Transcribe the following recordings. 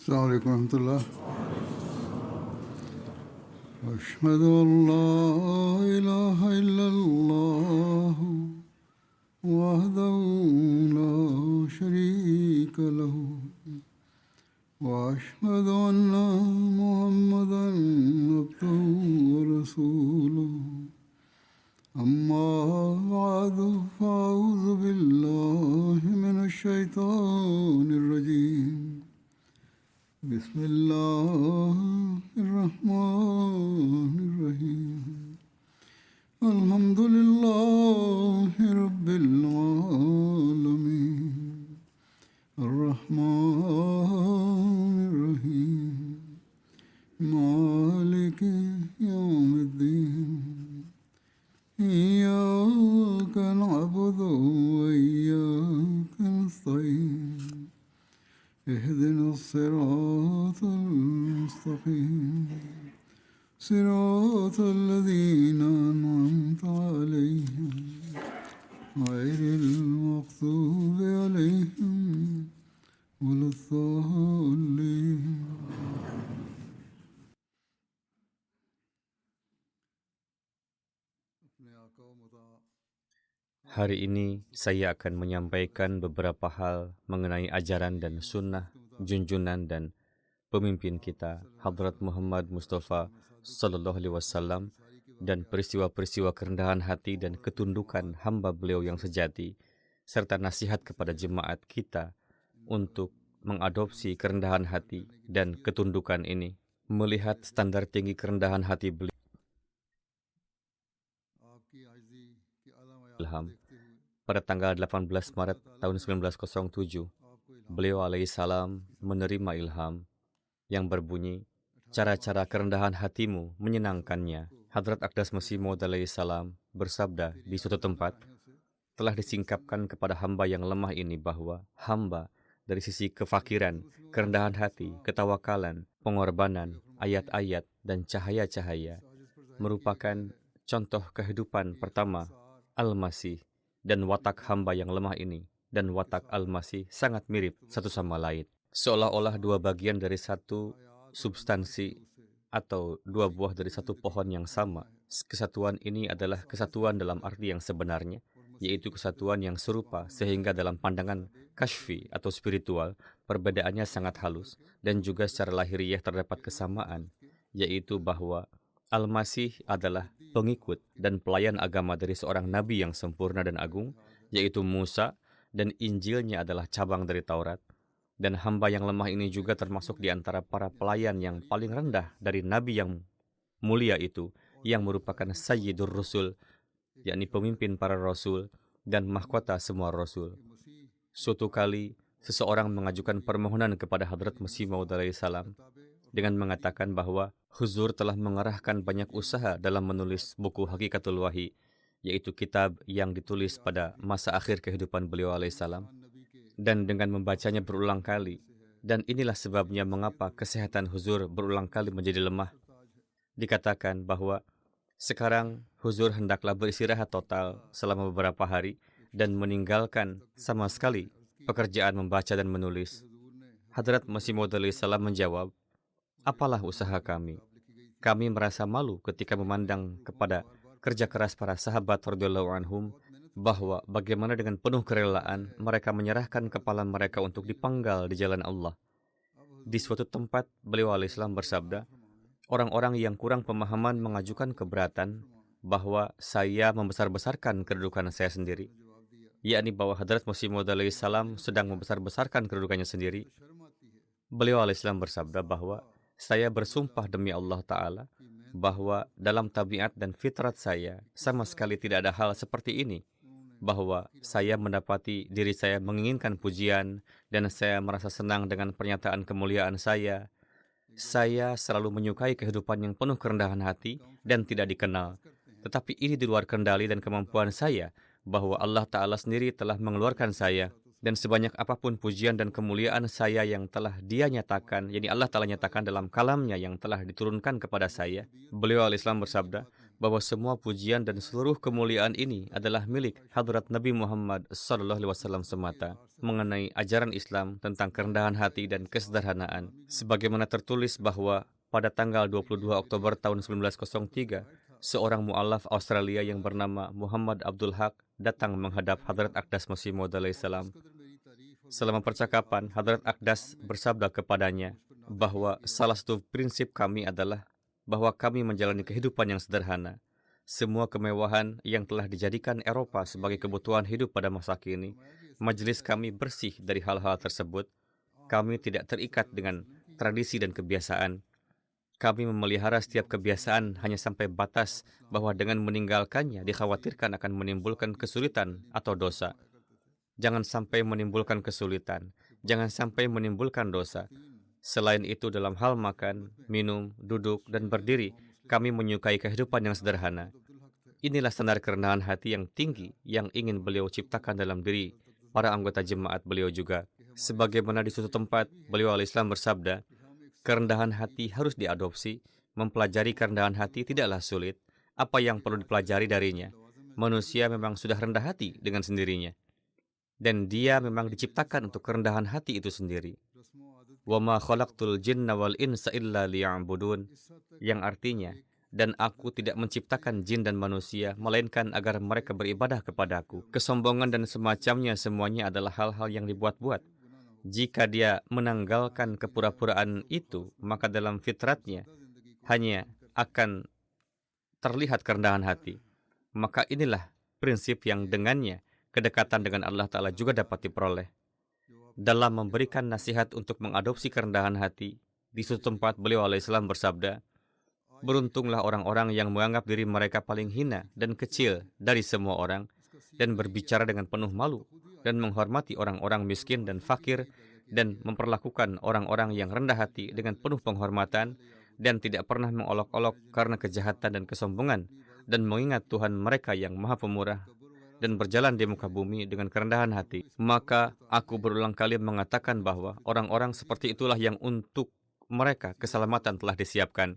السلام عليكم ورحمة الله. أشهد أن لا إله إلا الله وحده لا شريك له وأشهد أن محمدا عبده ورسوله. أما بعد فأعوذ بالله من الشيطان الرجيم. بسم الله الرحمن الرحيم. الحمد لله رب العالمين الرحمن الرحيم مالك يوم الدين. إياك نعبد وإياك نستعين. اهدنا الصراط المستقيم صراط الذين أنعمت عليهم غير المغضوب عليهم ولا الضالين. Hari ini saya akan menyampaikan beberapa hal mengenai ajaran dan sunnah, junjunan dan pemimpin kita, Hadrat Muhammad Mustafa Sallallahu Alaihi Wasallam, dan peristiwa-peristiwa kerendahan hati dan ketundukan hamba beliau yang sejati, serta nasihat kepada jemaat kita untuk mengadopsi kerendahan hati dan ketundukan ini, melihat standar tinggi kerendahan hati beliau. Ilham. Pada tanggal 18 Maret tahun 1907, beliau alaihissalam menerima ilham yang berbunyi, cara-cara kerendahan hatimu menyenangkannya. Hadrat Aqdas Masih Maud alaihissalam bersabda di suatu tempat, telah disingkapkan kepada hamba yang lemah ini bahwa hamba dari sisi kefakiran, kerendahan hati, ketawakalan, pengorbanan, ayat-ayat, dan cahaya-cahaya merupakan contoh kehidupan pertama Al-Masih, dan watak hamba yang lemah ini dan watak Al-Masih sangat mirip satu sama lain. Seolah-olah dua bagian dari satu substansi atau dua buah dari satu pohon yang sama. Kesatuan ini adalah kesatuan dalam arti yang sebenarnya, yaitu kesatuan yang serupa, sehingga dalam pandangan kashfi atau spiritual, perbedaannya sangat halus, dan juga secara lahiriah terdapat kesamaan, yaitu bahwa Al-Masih adalah pengikut dan pelayan agama dari seorang nabi yang sempurna dan agung, yaitu Musa, dan Injilnya adalah cabang dari Taurat. Dan hamba yang lemah ini juga termasuk di antara para pelayan yang paling rendah dari nabi yang mulia itu, yang merupakan Sayyidur Rasul, yakni pemimpin para rasul dan mahkota semua rasul. Suatu kali, seseorang mengajukan permohonan kepada Hadrat Masih Maud alaihissalam dengan mengatakan bahwa Huzur telah mengerahkan banyak usaha dalam menulis buku Hakikatul Wahyi, yaitu kitab yang ditulis pada masa akhir kehidupan beliau alaihissalam, dan dengan membacanya berulang kali, dan inilah sebabnya mengapa kesehatan Huzur berulang kali menjadi lemah. Dikatakan bahwa sekarang Huzur hendaklah beristirahat total selama beberapa hari dan meninggalkan sama sekali pekerjaan membaca dan menulis. Hadrat Masih Maud alaihissalam menjawab, apalah usaha kami? Kami merasa malu ketika memandang kepada kerja keras para sahabat radhiyallahu anhum, bahwa bagaimana dengan penuh kerelaan mereka menyerahkan kepala mereka untuk dipenggal di jalan Allah. Di suatu tempat, beliau alaihissalam bersabda, orang-orang yang kurang pemahaman mengajukan keberatan bahwa saya membesar-besarkan kedudukan saya sendiri, yakni bahwa Hadrat Masih Maud alaihissalam sedang membesar-besarkan kedudukannya sendiri. Beliau alaihissalam bersabda bahwa saya bersumpah demi Allah Ta'ala bahwa dalam tabiat dan fitrat saya sama sekali tidak ada hal seperti ini, bahwa saya mendapati diri saya menginginkan pujian dan saya merasa senang dengan pernyataan kemuliaan saya. Saya selalu menyukai kehidupan yang penuh kerendahan hati dan tidak dikenal. Tetapi ini di luar kendali dan kemampuan saya, bahwa Allah Ta'ala sendiri telah mengeluarkan saya. Dan sebanyak apapun pujian dan kemuliaan saya yang telah Dia nyatakan, yakni Allah Ta'ala nyatakan dalam kalamnya yang telah diturunkan kepada saya, beliau alaihissalam bersabda bahwa semua pujian dan seluruh kemuliaan ini adalah milik Hadrat Nabi Muhammad SAW semata mengenai ajaran Islam tentang kerendahan hati dan kesederhanaan. Sebagaimana tertulis bahwa pada tanggal 22 Oktober tahun 1903, seorang mu'alaf Australia yang bernama Muhammad Abdul Haq datang menghadap Hadrat Aqdas Masih Maud alaihissalam. Selama percakapan, Hadrat Aqdas bersabda kepadanya bahwa salah satu prinsip kami adalah bahwa kami menjalani kehidupan yang sederhana. Semua kemewahan yang telah dijadikan Eropa sebagai kebutuhan hidup pada masa kini, majelis kami bersih dari hal-hal tersebut. Kami tidak terikat dengan tradisi dan kebiasaan. Kami memelihara setiap kebiasaan hanya sampai batas bahwa dengan meninggalkannya dikhawatirkan akan menimbulkan kesulitan atau dosa. Jangan sampai menimbulkan kesulitan, jangan sampai menimbulkan dosa. Selain itu, dalam hal makan, minum, duduk, dan berdiri, kami menyukai kehidupan yang sederhana. Inilah standar kerendahan hati yang tinggi yang ingin beliau ciptakan dalam diri para anggota jemaat beliau juga. Sebagaimana di suatu tempat, beliau al-Islam bersabda, kerendahan hati harus diadopsi. Mempelajari kerendahan hati tidaklah sulit. Apa yang perlu dipelajari darinya? Manusia memang sudah rendah hati dengan sendirinya. Dan dia memang diciptakan untuk kerendahan hati itu sendiri. وَمَا خَلَقْتُ الْجِنَّ وَالْإِنْسَ إِلَّا لِيَعْبُدُونَ, yang artinya, dan aku tidak menciptakan jin dan manusia, melainkan agar mereka beribadah kepadaku. Kesombongan dan semacamnya semuanya adalah hal-hal yang dibuat-buat. Jika dia menanggalkan kepura-puraan itu, maka dalam fitratnya hanya akan terlihat kerendahan hati. Maka inilah prinsip yang dengannya kedekatan dengan Allah Ta'ala juga dapat diperoleh. Dalam memberikan nasihat untuk mengadopsi kerendahan hati, di suatu tempat beliau alaihissalam bersabda, beruntunglah orang-orang yang menganggap diri mereka paling hina dan kecil dari semua orang, dan berbicara dengan penuh malu, dan menghormati orang-orang miskin dan fakir, dan memperlakukan orang-orang yang rendah hati dengan penuh penghormatan, dan tidak pernah mengolok-olok karena kejahatan dan kesombongan, dan mengingat Tuhan mereka yang maha pemurah, dan berjalan di muka bumi dengan kerendahan hati. Maka aku berulang kali mengatakan bahwa orang-orang seperti itulah yang untuk mereka keselamatan telah disiapkan.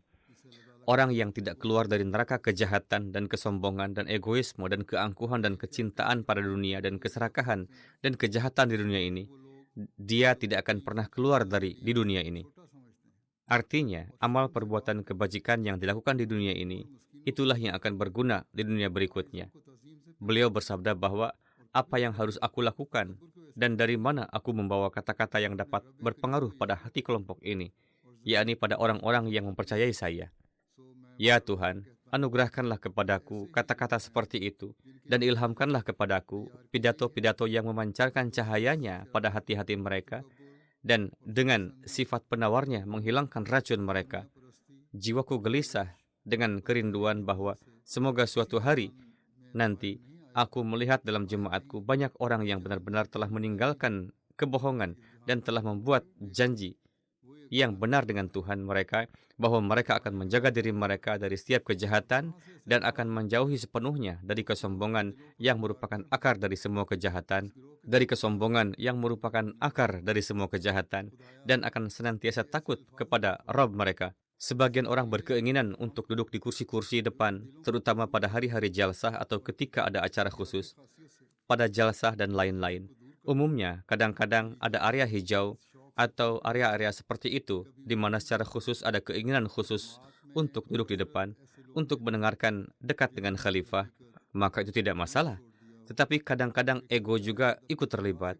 Orang yang tidak keluar dari neraka kejahatan dan kesombongan dan egoisme dan keangkuhan dan kecintaan pada dunia dan keserakahan dan kejahatan di dunia ini, dia tidak akan pernah keluar di dunia ini. Artinya, amal perbuatan kebajikan yang dilakukan di dunia ini, itulah yang akan berguna di dunia berikutnya. Beliau bersabda bahwa apa yang harus aku lakukan dan dari mana aku membawa kata-kata yang dapat berpengaruh pada hati kelompok ini, yakni pada orang-orang yang mempercayai saya. Ya Tuhan, anugerahkanlah kepadaku kata-kata seperti itu dan ilhamkanlah kepadaku pidato-pidato yang memancarkan cahayanya pada hati-hati mereka dan dengan sifat penawarnya menghilangkan racun mereka. Jiwaku gelisah dengan kerinduan bahwa semoga suatu hari nanti aku melihat dalam jemaatku banyak orang yang benar-benar telah meninggalkan kebohongan dan telah membuat janji yang benar dengan Tuhan mereka, bahwa mereka akan menjaga diri mereka dari setiap kejahatan dan akan menjauhi sepenuhnya dari kesombongan yang merupakan akar dari semua kejahatan, dan akan senantiasa takut kepada Rabb mereka. Sebagian orang berkeinginan untuk duduk di kursi-kursi depan, terutama pada hari-hari jalsah atau ketika ada acara khusus, pada jalsah dan lain-lain. Umumnya, kadang-kadang ada area hijau atau area-area seperti itu, di mana secara khusus ada keinginan khusus untuk duduk di depan, untuk mendengarkan dekat dengan khalifah, maka itu tidak masalah. Tetapi kadang-kadang ego juga ikut terlibat.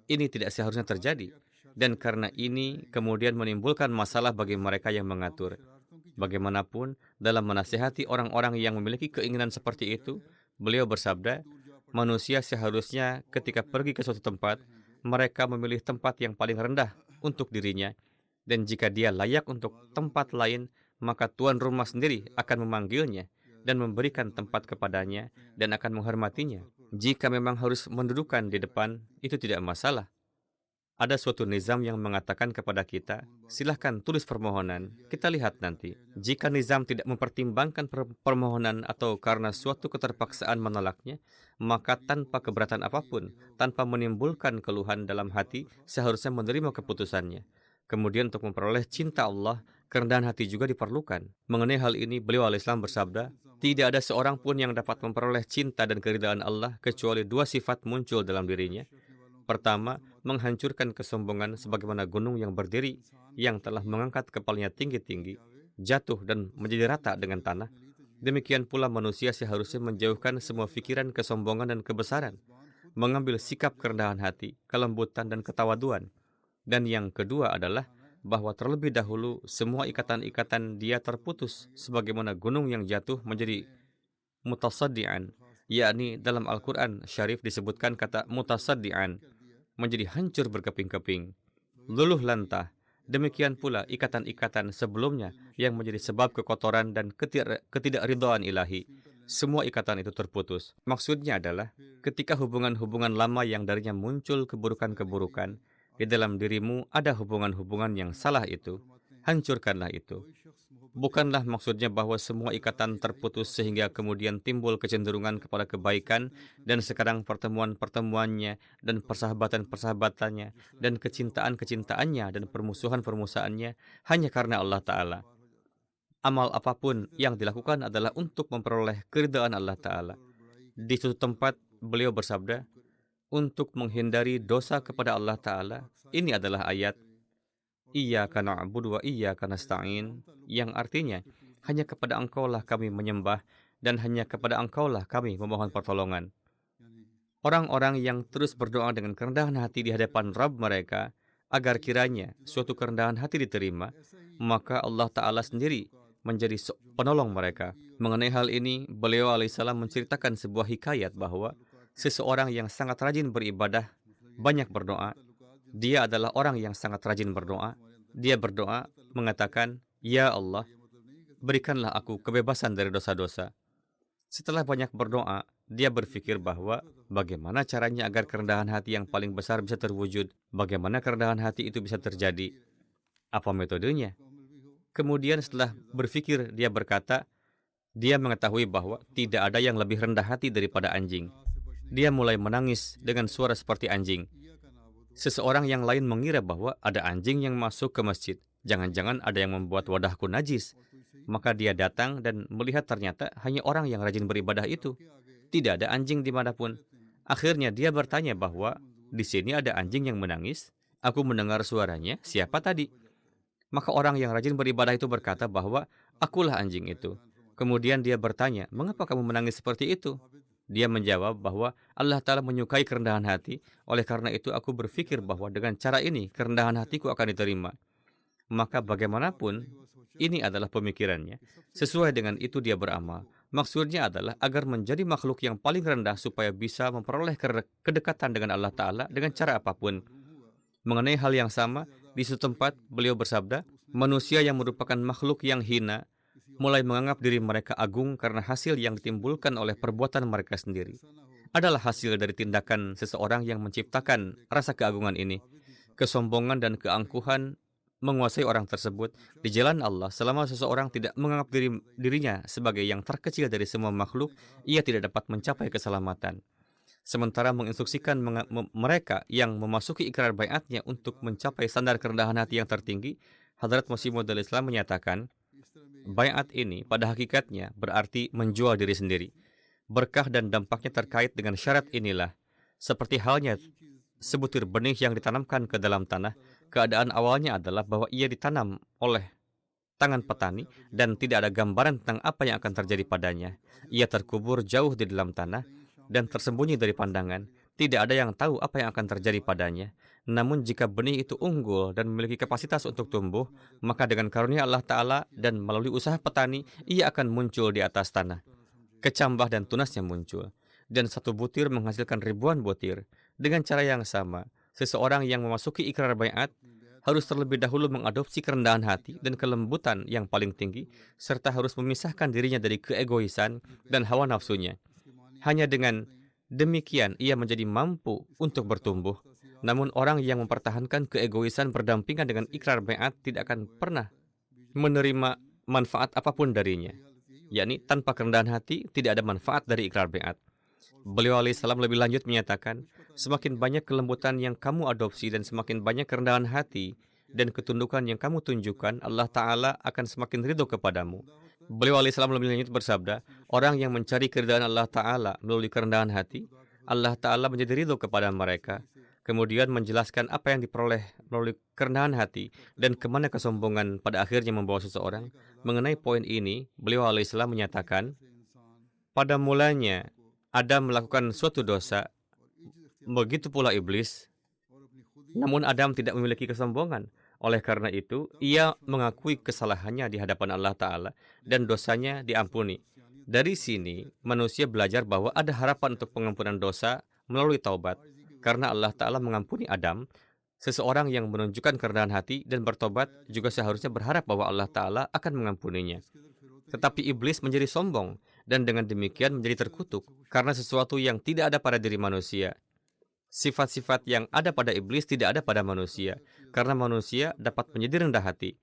Ini tidak seharusnya terjadi. Dan karena ini kemudian menimbulkan masalah bagi mereka yang mengatur. Bagaimanapun, dalam menasihati orang-orang yang memiliki keinginan seperti itu, beliau bersabda, manusia seharusnya ketika pergi ke suatu tempat, mereka memilih tempat yang paling rendah untuk dirinya. Dan jika dia layak untuk tempat lain, maka tuan rumah sendiri akan memanggilnya dan memberikan tempat kepadanya dan akan menghormatinya. Jika memang harus mendudukan di depan, itu tidak masalah. Ada suatu nizam yang mengatakan kepada kita, silahkan tulis permohonan, kita lihat nanti. Jika nizam tidak mempertimbangkan permohonan atau karena suatu keterpaksaan menolaknya, maka tanpa keberatan apapun, tanpa menimbulkan keluhan dalam hati, seharusnya menerima keputusannya. Kemudian untuk memperoleh cinta Allah, kerendahan hati juga diperlukan. Mengenai hal ini, beliau alaihissalam bersabda, tidak ada seorang pun yang dapat memperoleh cinta dan keridhaan Allah kecuali dua sifat muncul dalam dirinya. Pertama, menghancurkan kesombongan sebagaimana gunung yang berdiri, yang telah mengangkat kepalanya tinggi-tinggi, jatuh dan menjadi rata dengan tanah. Demikian pula manusia seharusnya menjauhkan semua pikiran kesombongan dan kebesaran, mengambil sikap kerendahan hati, kelembutan dan ketawaduan. Dan yang kedua adalah bahwa terlebih dahulu semua ikatan-ikatan dia terputus sebagaimana gunung yang jatuh menjadi mutasaddian, yakni dalam Al-Quran Syarif disebutkan kata mutasaddian, menjadi hancur berkeping-keping, luluh lantah. Demikian pula ikatan-ikatan sebelumnya yang menjadi sebab kekotoran dan ketidakridhaan ilahi. Semua ikatan itu terputus. Maksudnya adalah ketika hubungan-hubungan lama yang darinya muncul keburukan-keburukan, di dalam dirimu ada hubungan-hubungan yang salah itu, hancurkanlah itu. Bukanlah maksudnya bahwa semua ikatan terputus sehingga kemudian timbul kecenderungan kepada kebaikan dan sekarang pertemuan-pertemuannya dan persahabatan-persahabatannya dan kecintaan-kecintaannya dan permusuhan-permusuhannya hanya karena Allah Ta'ala. Amal apapun yang dilakukan adalah untuk memperoleh keridhaan Allah Ta'ala. Di suatu tempat beliau bersabda, untuk menghindari dosa kepada Allah Ta'ala, ini adalah ayat Iyyaka na'budu wa iyyaka nasta'in, yang artinya hanya kepada Engkaulah kami menyembah dan hanya kepada Engkaulah kami memohon pertolongan. Orang-orang yang terus berdoa dengan kerendahan hati di hadapan Rabb mereka agar kiranya suatu kerendahan hati diterima, maka Allah Ta'ala sendiri menjadi penolong mereka. Mengenai hal ini, beliau alaihissalam menceritakan sebuah hikayat bahwa seseorang yang sangat rajin beribadah, banyak berdoa. Dia adalah orang yang sangat rajin berdoa. Dia berdoa, mengatakan, Ya Allah, berikanlah aku kebebasan dari dosa-dosa. Setelah banyak berdoa, dia berpikir bahwa bagaimana caranya agar kerendahan hati yang paling besar bisa terwujud. Bagaimana kerendahan hati itu bisa terjadi. Apa metodenya? Kemudian setelah berpikir, dia berkata, dia mengetahui bahwa tidak ada yang lebih rendah hati daripada anjing. Dia mulai menangis dengan suara seperti anjing. Seseorang yang lain mengira bahwa ada anjing yang masuk ke masjid. Jangan-jangan ada yang membuat wadahku najis. Maka dia datang dan melihat ternyata hanya orang yang rajin beribadah itu. Tidak ada anjing dimanapun. Akhirnya dia bertanya bahwa di sini ada anjing yang menangis. Aku mendengar suaranya, siapa tadi? Maka orang yang rajin beribadah itu berkata bahwa akulah anjing itu. Kemudian dia bertanya, mengapa kamu menangis seperti itu? Dia menjawab bahwa Allah Ta'ala menyukai kerendahan hati, oleh karena itu aku berpikir bahwa dengan cara ini kerendahan hatiku akan diterima. Maka bagaimanapun, ini adalah pemikirannya. Sesuai dengan itu dia beramal. Maksudnya adalah agar menjadi makhluk yang paling rendah supaya bisa memperoleh kedekatan dengan Allah Ta'ala dengan cara apapun. Mengenai hal yang sama, di suatu tempat beliau bersabda, manusia yang merupakan makhluk yang hina, mulai menganggap diri mereka agung karena hasil yang ditimbulkan oleh perbuatan mereka sendiri. Adalah hasil dari tindakan seseorang yang menciptakan rasa keagungan ini. Kesombongan dan keangkuhan menguasai orang tersebut di jalan Allah. Selama seseorang tidak menganggap dirinya sebagai yang terkecil dari semua makhluk, ia tidak dapat mencapai keselamatan. Sementara menginstruksikan mereka yang memasuki ikrar baiatnya untuk mencapai standar kerendahan hati yang tertinggi, Hadrat Masih Maud Islam menyatakan, baiat ini pada hakikatnya berarti menjual diri sendiri. Berkah dan dampaknya terkait dengan syarat inilah. Seperti halnya sebutir benih yang ditanamkan ke dalam tanah, keadaan awalnya adalah bahwa ia ditanam oleh tangan petani dan tidak ada gambaran tentang apa yang akan terjadi padanya. Ia terkubur jauh di dalam tanah dan tersembunyi dari pandangan. Tidak ada yang tahu apa yang akan terjadi padanya. Namun jika benih itu unggul dan memiliki kapasitas untuk tumbuh, maka dengan karunia Allah Ta'ala dan melalui usaha petani, ia akan muncul di atas tanah. Kecambah dan tunasnya muncul. Dan satu butir menghasilkan ribuan butir. Dengan cara yang sama, seseorang yang memasuki ikrar baiat harus terlebih dahulu mengadopsi kerendahan hati dan kelembutan yang paling tinggi, serta harus memisahkan dirinya dari keegoisan dan hawa nafsunya. Hanya dengan demikian ia menjadi mampu untuk bertumbuh. Namun orang yang mempertahankan keegoisan berdampingan dengan ikrar baiat tidak akan pernah menerima manfaat apapun darinya. Yakni tanpa kerendahan hati tidak ada manfaat dari ikrar baiat. Beliau alaihissalam lebih lanjut menyatakan, semakin banyak kelembutan yang kamu adopsi dan semakin banyak kerendahan hati dan ketundukan yang kamu tunjukkan, Allah Ta'ala akan semakin ridho kepadamu. Beliau alaihissalam lebih lanjut bersabda, orang yang mencari keridhaan Allah Ta'ala melalui kerendahan hati, Allah Ta'ala menjadi ridho kepada mereka. Kemudian menjelaskan apa yang diperoleh melalui kerendahan hati dan kemana kesombongan pada akhirnya membawa seseorang. Mengenai poin ini, beliau alaihissalam menyatakan, pada mulanya Adam melakukan suatu dosa, begitu pula iblis. Namun Adam tidak memiliki kesombongan. Oleh karena itu, ia mengakui kesalahannya di hadapan Allah Ta'ala dan dosanya diampuni. Dari sini, manusia belajar bahwa ada harapan untuk pengampunan dosa melalui taubat. Karena Allah Ta'ala mengampuni Adam, seseorang yang menunjukkan kerendahan hati dan bertobat juga seharusnya berharap bahwa Allah Ta'ala akan mengampuninya. Tetapi iblis menjadi sombong dan dengan demikian menjadi terkutuk karena sesuatu yang tidak ada pada diri manusia. Sifat-sifat yang ada pada iblis tidak ada pada manusia, karena manusia dapat menjadi rendah hati.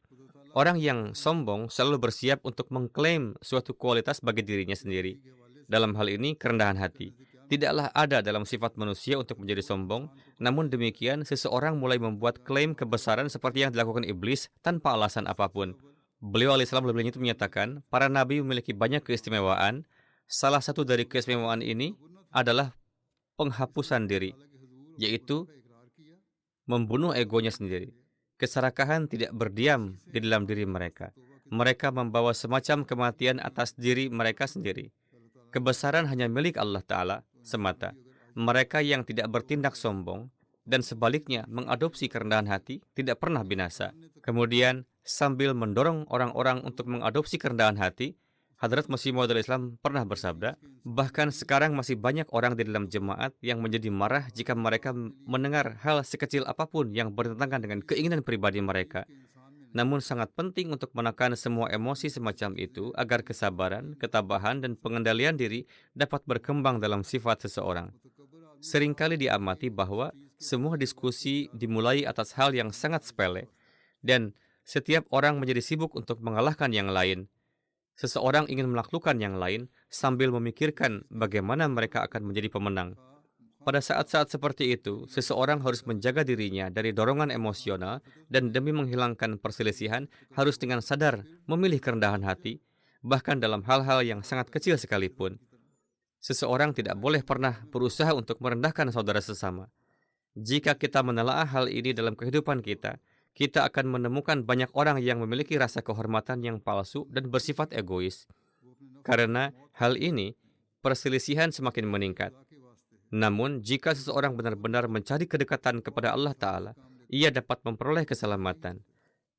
Orang yang sombong selalu bersiap untuk mengklaim suatu kualitas bagi dirinya sendiri. Dalam hal ini, kerendahan hati tidaklah ada dalam sifat manusia untuk menjadi sombong. Namun demikian, seseorang mulai membuat klaim kebesaran seperti yang dilakukan iblis tanpa alasan apapun. Beliau alaihissalam lebih lanjut menyatakan, para nabi memiliki banyak keistimewaan. Salah satu dari keistimewaan ini adalah penghapusan diri, yaitu membunuh egonya sendiri. Keserakahan tidak berdiam di dalam diri mereka. Mereka membawa semacam kematian atas diri mereka sendiri. Kebesaran hanya milik Allah Ta'ala semata. Mereka yang tidak bertindak sombong dan sebaliknya mengadopsi kerendahan hati tidak pernah binasa. Kemudian sambil mendorong orang-orang untuk mengadopsi kerendahan hati, Hadrat Masih Maud Islam pernah bersabda, bahkan sekarang masih banyak orang di dalam jemaat yang menjadi marah jika mereka mendengar hal sekecil apapun yang bertentangan dengan keinginan pribadi mereka. Namun sangat penting untuk menekan semua emosi semacam itu agar kesabaran, ketabahan, dan pengendalian diri dapat berkembang dalam sifat seseorang. Seringkali diamati bahwa semua diskusi dimulai atas hal yang sangat sepele, dan setiap orang menjadi sibuk untuk mengalahkan yang lain. Seseorang ingin menaklukkan yang lain sambil memikirkan bagaimana mereka akan menjadi pemenang. Pada saat-saat seperti itu, seseorang harus menjaga dirinya dari dorongan emosional dan demi menghilangkan perselisihan harus dengan sadar memilih kerendahan hati, bahkan dalam hal-hal yang sangat kecil sekalipun. Seseorang tidak boleh pernah berusaha untuk merendahkan saudara sesama. Jika kita menelaah hal ini dalam kehidupan kita, kita akan menemukan banyak orang yang memiliki rasa kehormatan yang palsu dan bersifat egois. Karena hal ini, perselisihan semakin meningkat. Namun, jika seseorang benar-benar mencari kedekatan kepada Allah Ta'ala, ia dapat memperoleh keselamatan.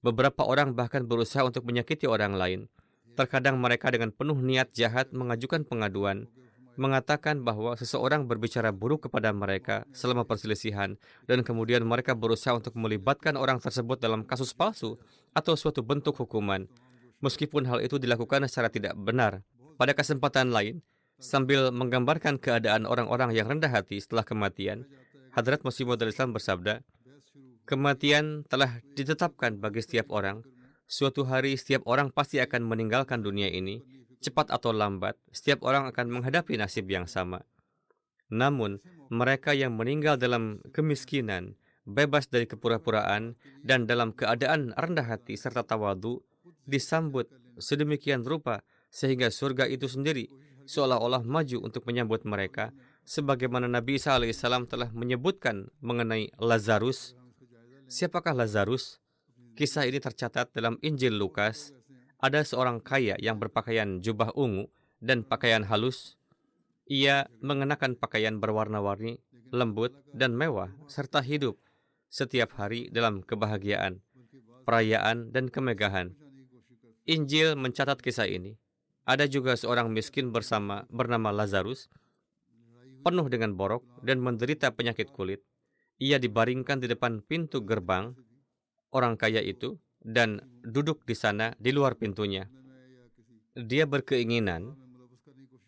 Beberapa orang bahkan berusaha untuk menyakiti orang lain. Terkadang mereka dengan penuh niat jahat mengajukan pengaduan, mengatakan bahwa seseorang berbicara buruk kepada mereka selama perselisihan, dan kemudian mereka berusaha untuk melibatkan orang tersebut dalam kasus palsu atau suatu bentuk hukuman, meskipun hal itu dilakukan secara tidak benar. Pada kesempatan lain, sambil menggambarkan keadaan orang-orang yang rendah hati setelah kematian, Hadrat Masih Maud Islam bersabda, kematian telah ditetapkan bagi setiap orang. Suatu hari setiap orang pasti akan meninggalkan dunia ini. Cepat atau lambat, setiap orang akan menghadapi nasib yang sama. Namun, mereka yang meninggal dalam kemiskinan, bebas dari kepura-puraan, dan dalam keadaan rendah hati serta tawadu, disambut sedemikian rupa sehingga surga itu sendiri seolah-olah maju untuk menyambut mereka, sebagaimana Nabi Isa alaihissalam telah menyebutkan mengenai Lazarus. Siapakah Lazarus? Kisah ini tercatat dalam Injil Lukas. Ada seorang kaya yang berpakaian jubah ungu dan pakaian halus. Ia mengenakan pakaian berwarna-warni, lembut, dan mewah, serta hidup setiap hari dalam kebahagiaan, perayaan, dan kemegahan. Injil mencatat kisah ini. Ada juga seorang miskin bernama Lazarus, penuh dengan borok dan menderita penyakit kulit. Ia dibaringkan di depan pintu gerbang orang kaya itu dan duduk di sana di luar pintunya. Dia berkeinginan,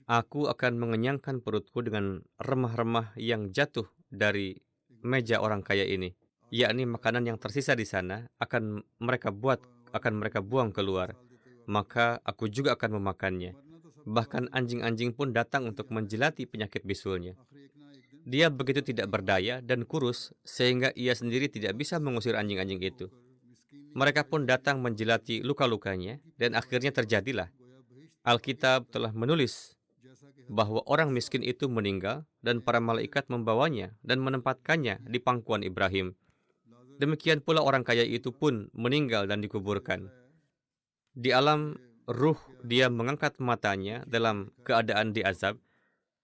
aku akan mengenyangkan perutku dengan remah-remah yang jatuh dari meja orang kaya ini, yakni makanan yang tersisa di sana akan mereka buang keluar. Maka aku juga akan memakannya. Bahkan anjing-anjing pun datang untuk menjilati penyakit bisulnya. Dia begitu tidak berdaya dan kurus sehingga ia sendiri tidak bisa mengusir anjing-anjing itu. Mereka pun datang menjilati luka-lukanya, dan akhirnya terjadilah. Alkitab telah menulis bahwa orang miskin itu meninggal, dan para malaikat membawanya dan menempatkannya di pangkuan Ibrahim. Demikian pula orang kaya itu pun meninggal dan dikuburkan. Di alam ruh, dia mengangkat matanya dalam keadaan diazab.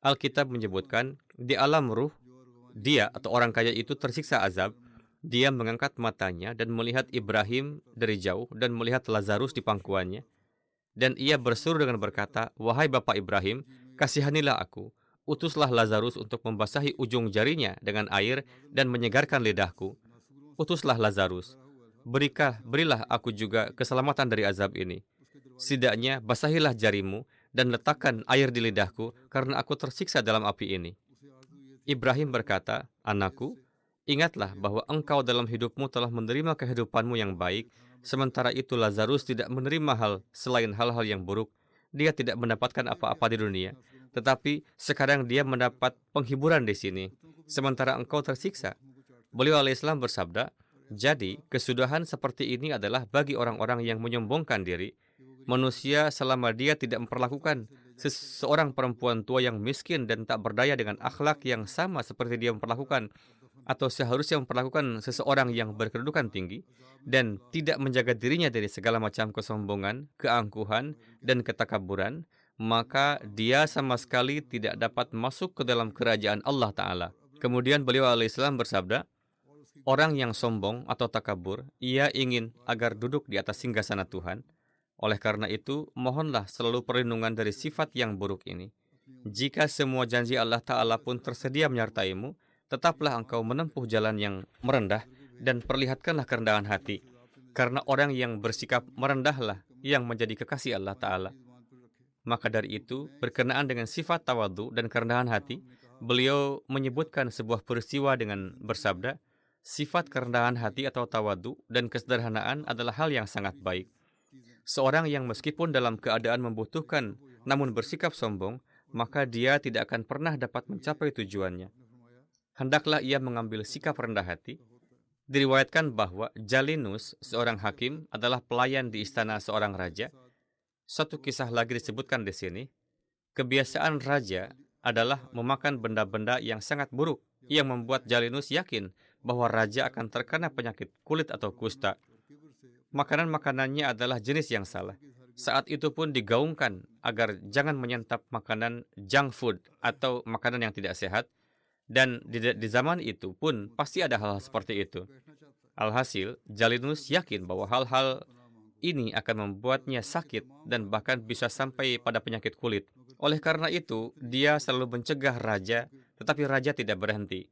Alkitab menyebutkan, di alam ruh, dia atau orang kaya itu tersiksa azab. Dia mengangkat matanya dan melihat Ibrahim dari jauh dan melihat Lazarus di pangkuannya. Dan ia berseru dengan berkata, "Wahai Bapak Ibrahim, kasihanilah aku. Utuslah Lazarus untuk membasahi ujung jarinya dengan air dan menyegarkan lidahku. Utuslah Lazarus. Berilah aku juga keselamatan dari azab ini. Setidaknya basahilah jarimu dan letakkan air di lidahku karena aku tersiksa dalam api ini." Ibrahim berkata, "Anakku, ingatlah bahwa engkau dalam hidupmu telah menerima kehidupanmu yang baik, sementara itu Lazarus tidak menerima hal selain hal-hal yang buruk. Dia tidak mendapatkan apa-apa di dunia, tetapi sekarang dia mendapat penghiburan di sini, sementara engkau tersiksa." Beliau alaihissalam bersabda, "Jadi, kesudahan seperti ini adalah bagi orang-orang yang menyombongkan diri. Manusia selama dia tidak memperlakukan seseorang perempuan tua yang miskin dan tak berdaya dengan akhlak yang sama seperti dia memperlakukan, atau seharusnya memperlakukan seseorang yang berkedudukan tinggi, dan tidak menjaga dirinya dari segala macam kesombongan, keangkuhan, dan ketakaburan, maka dia sama sekali tidak dapat masuk ke dalam kerajaan Allah Ta'ala." Kemudian beliau alaihissalam bersabda, "Orang yang sombong atau takabur, ia ingin agar duduk di atas singgasana Tuhan. Oleh karena itu, mohonlah selalu perlindungan dari sifat yang buruk ini. Jika semua janji Allah Ta'ala pun tersedia menyertaimu, tetaplah engkau menempuh jalan yang merendah dan perlihatkanlah kerendahan hati. Karena orang yang bersikap merendahlah yang menjadi kekasih Allah Ta'ala." Maka dari itu, berkenaan dengan sifat tawadu dan kerendahan hati, beliau menyebutkan sebuah peristiwa dengan bersabda, "Sifat kerendahan hati atau tawadu dan kesederhanaan adalah hal yang sangat baik. Seorang yang meskipun dalam keadaan membutuhkan namun bersikap sombong, maka dia tidak akan pernah dapat mencapai tujuannya. Hendaklah ia mengambil sikap rendah hati." Diriwayatkan bahwa Jalinus, seorang hakim, adalah pelayan di istana seorang raja. Satu kisah lagi disebutkan di sini. Kebiasaan raja adalah memakan benda-benda yang sangat buruk, yang membuat Jalinus yakin bahwa raja akan terkena penyakit kulit atau kusta. Makanan-makanannya adalah jenis yang salah. Saat itu pun digaungkan agar jangan menyantap makanan junk food atau makanan yang tidak sehat. Dan di zaman itu pun pasti ada hal-hal seperti itu. Alhasil, Jalinus yakin bahwa hal-hal ini akan membuatnya sakit dan bahkan bisa sampai pada penyakit kulit. Oleh karena itu, dia selalu mencegah raja, tetapi raja tidak berhenti.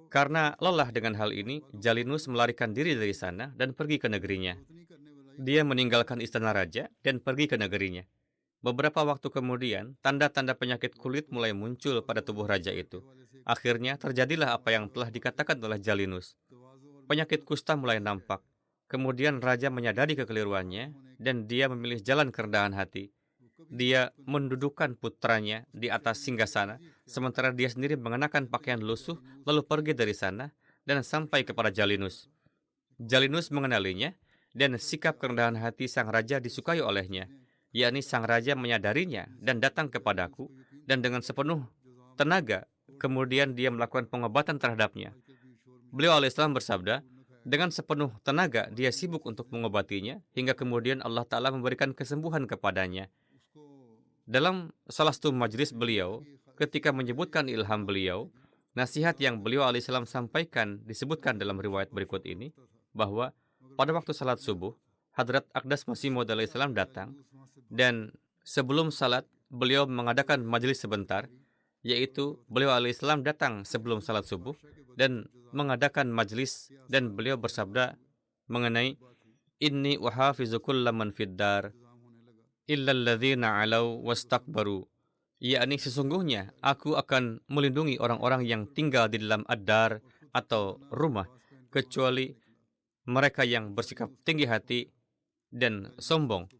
Karena lelah dengan hal ini, Jalinus melarikan diri dari sana dan pergi ke negerinya. Dia meninggalkan istana raja dan pergi ke negerinya. Beberapa waktu kemudian, tanda-tanda penyakit kulit mulai muncul pada tubuh raja itu. Akhirnya, terjadilah apa yang telah dikatakan oleh Jalinus. Penyakit kusta mulai nampak. Kemudian raja menyadari kekeliruannya dan dia memilih jalan kerendahan hati. Dia mendudukkan putranya di atas singgasana, sementara dia sendiri mengenakan pakaian lusuh, lalu pergi dari sana dan sampai kepada Jalinus. Jalinus mengenalinya, dan sikap kerendahan hati sang raja disukai olehnya, yakni sang raja menyadarinya dan datang kepadaku, dan dengan sepenuh tenaga, kemudian dia melakukan pengobatan terhadapnya. Beliau alaihissalam bersabda, dengan sepenuh tenaga dia sibuk untuk mengobatinya, hingga kemudian Allah Ta'ala memberikan kesembuhan kepadanya. Dalam salah satu majlis beliau, ketika menyebutkan ilham beliau, nasihat yang beliau alaihissalam sampaikan disebutkan dalam riwayat berikut ini, bahwa pada waktu salat subuh, Hadrat Aqdas Masih Maud alaihissalam datang, dan sebelum salat, beliau mengadakan majlis sebentar, yaitu beliau alaihissalam datang sebelum salat subuh, dan mengadakan majlis, dan beliau bersabda mengenai, "Inni uhafizu kulla man fid dar, illalladzina alau wastakbaru." Yakni sesungguhnya aku akan melindungi orang-orang yang tinggal di dalam ad-dar atau rumah, kecuali mereka yang bersikap tinggi hati dan sombong.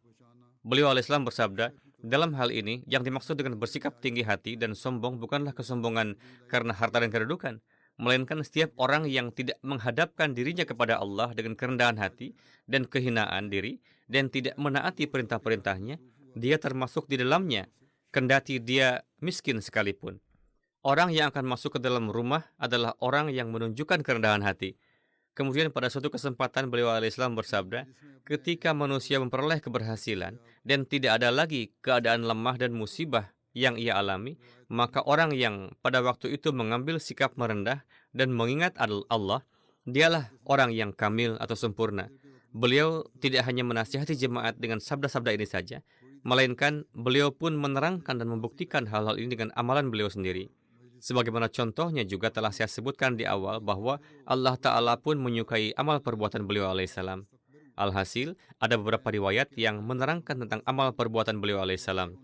Beliau alaihissalam bersabda, dalam hal ini yang dimaksud dengan bersikap tinggi hati dan sombong bukanlah kesombongan karena harta dan kedudukan, melainkan setiap orang yang tidak menghadapkan dirinya kepada Allah dengan kerendahan hati dan kehinaan diri dan tidak menaati perintah-perintahnya, dia termasuk di dalamnya, kendati dia miskin sekalipun. Orang yang akan masuk ke dalam rumah adalah orang yang menunjukkan kerendahan hati. Kemudian pada suatu kesempatan beliau alaihissalam bersabda, ketika manusia memperoleh keberhasilan dan tidak ada lagi keadaan lemah dan musibah yang ia alami, maka orang yang pada waktu itu mengambil sikap merendah dan mengingat Allah, dialah orang yang kamil atau sempurna. Beliau tidak hanya menasihati jemaat dengan sabda-sabda ini saja, melainkan beliau pun menerangkan dan membuktikan hal-hal ini dengan amalan beliau sendiri. Sebagaimana contohnya juga telah saya sebutkan di awal bahwa Allah Ta'ala pun menyukai amal perbuatan beliau alaihissalam. Alhasil, ada beberapa riwayat yang menerangkan tentang amal perbuatan beliau alaihissalam.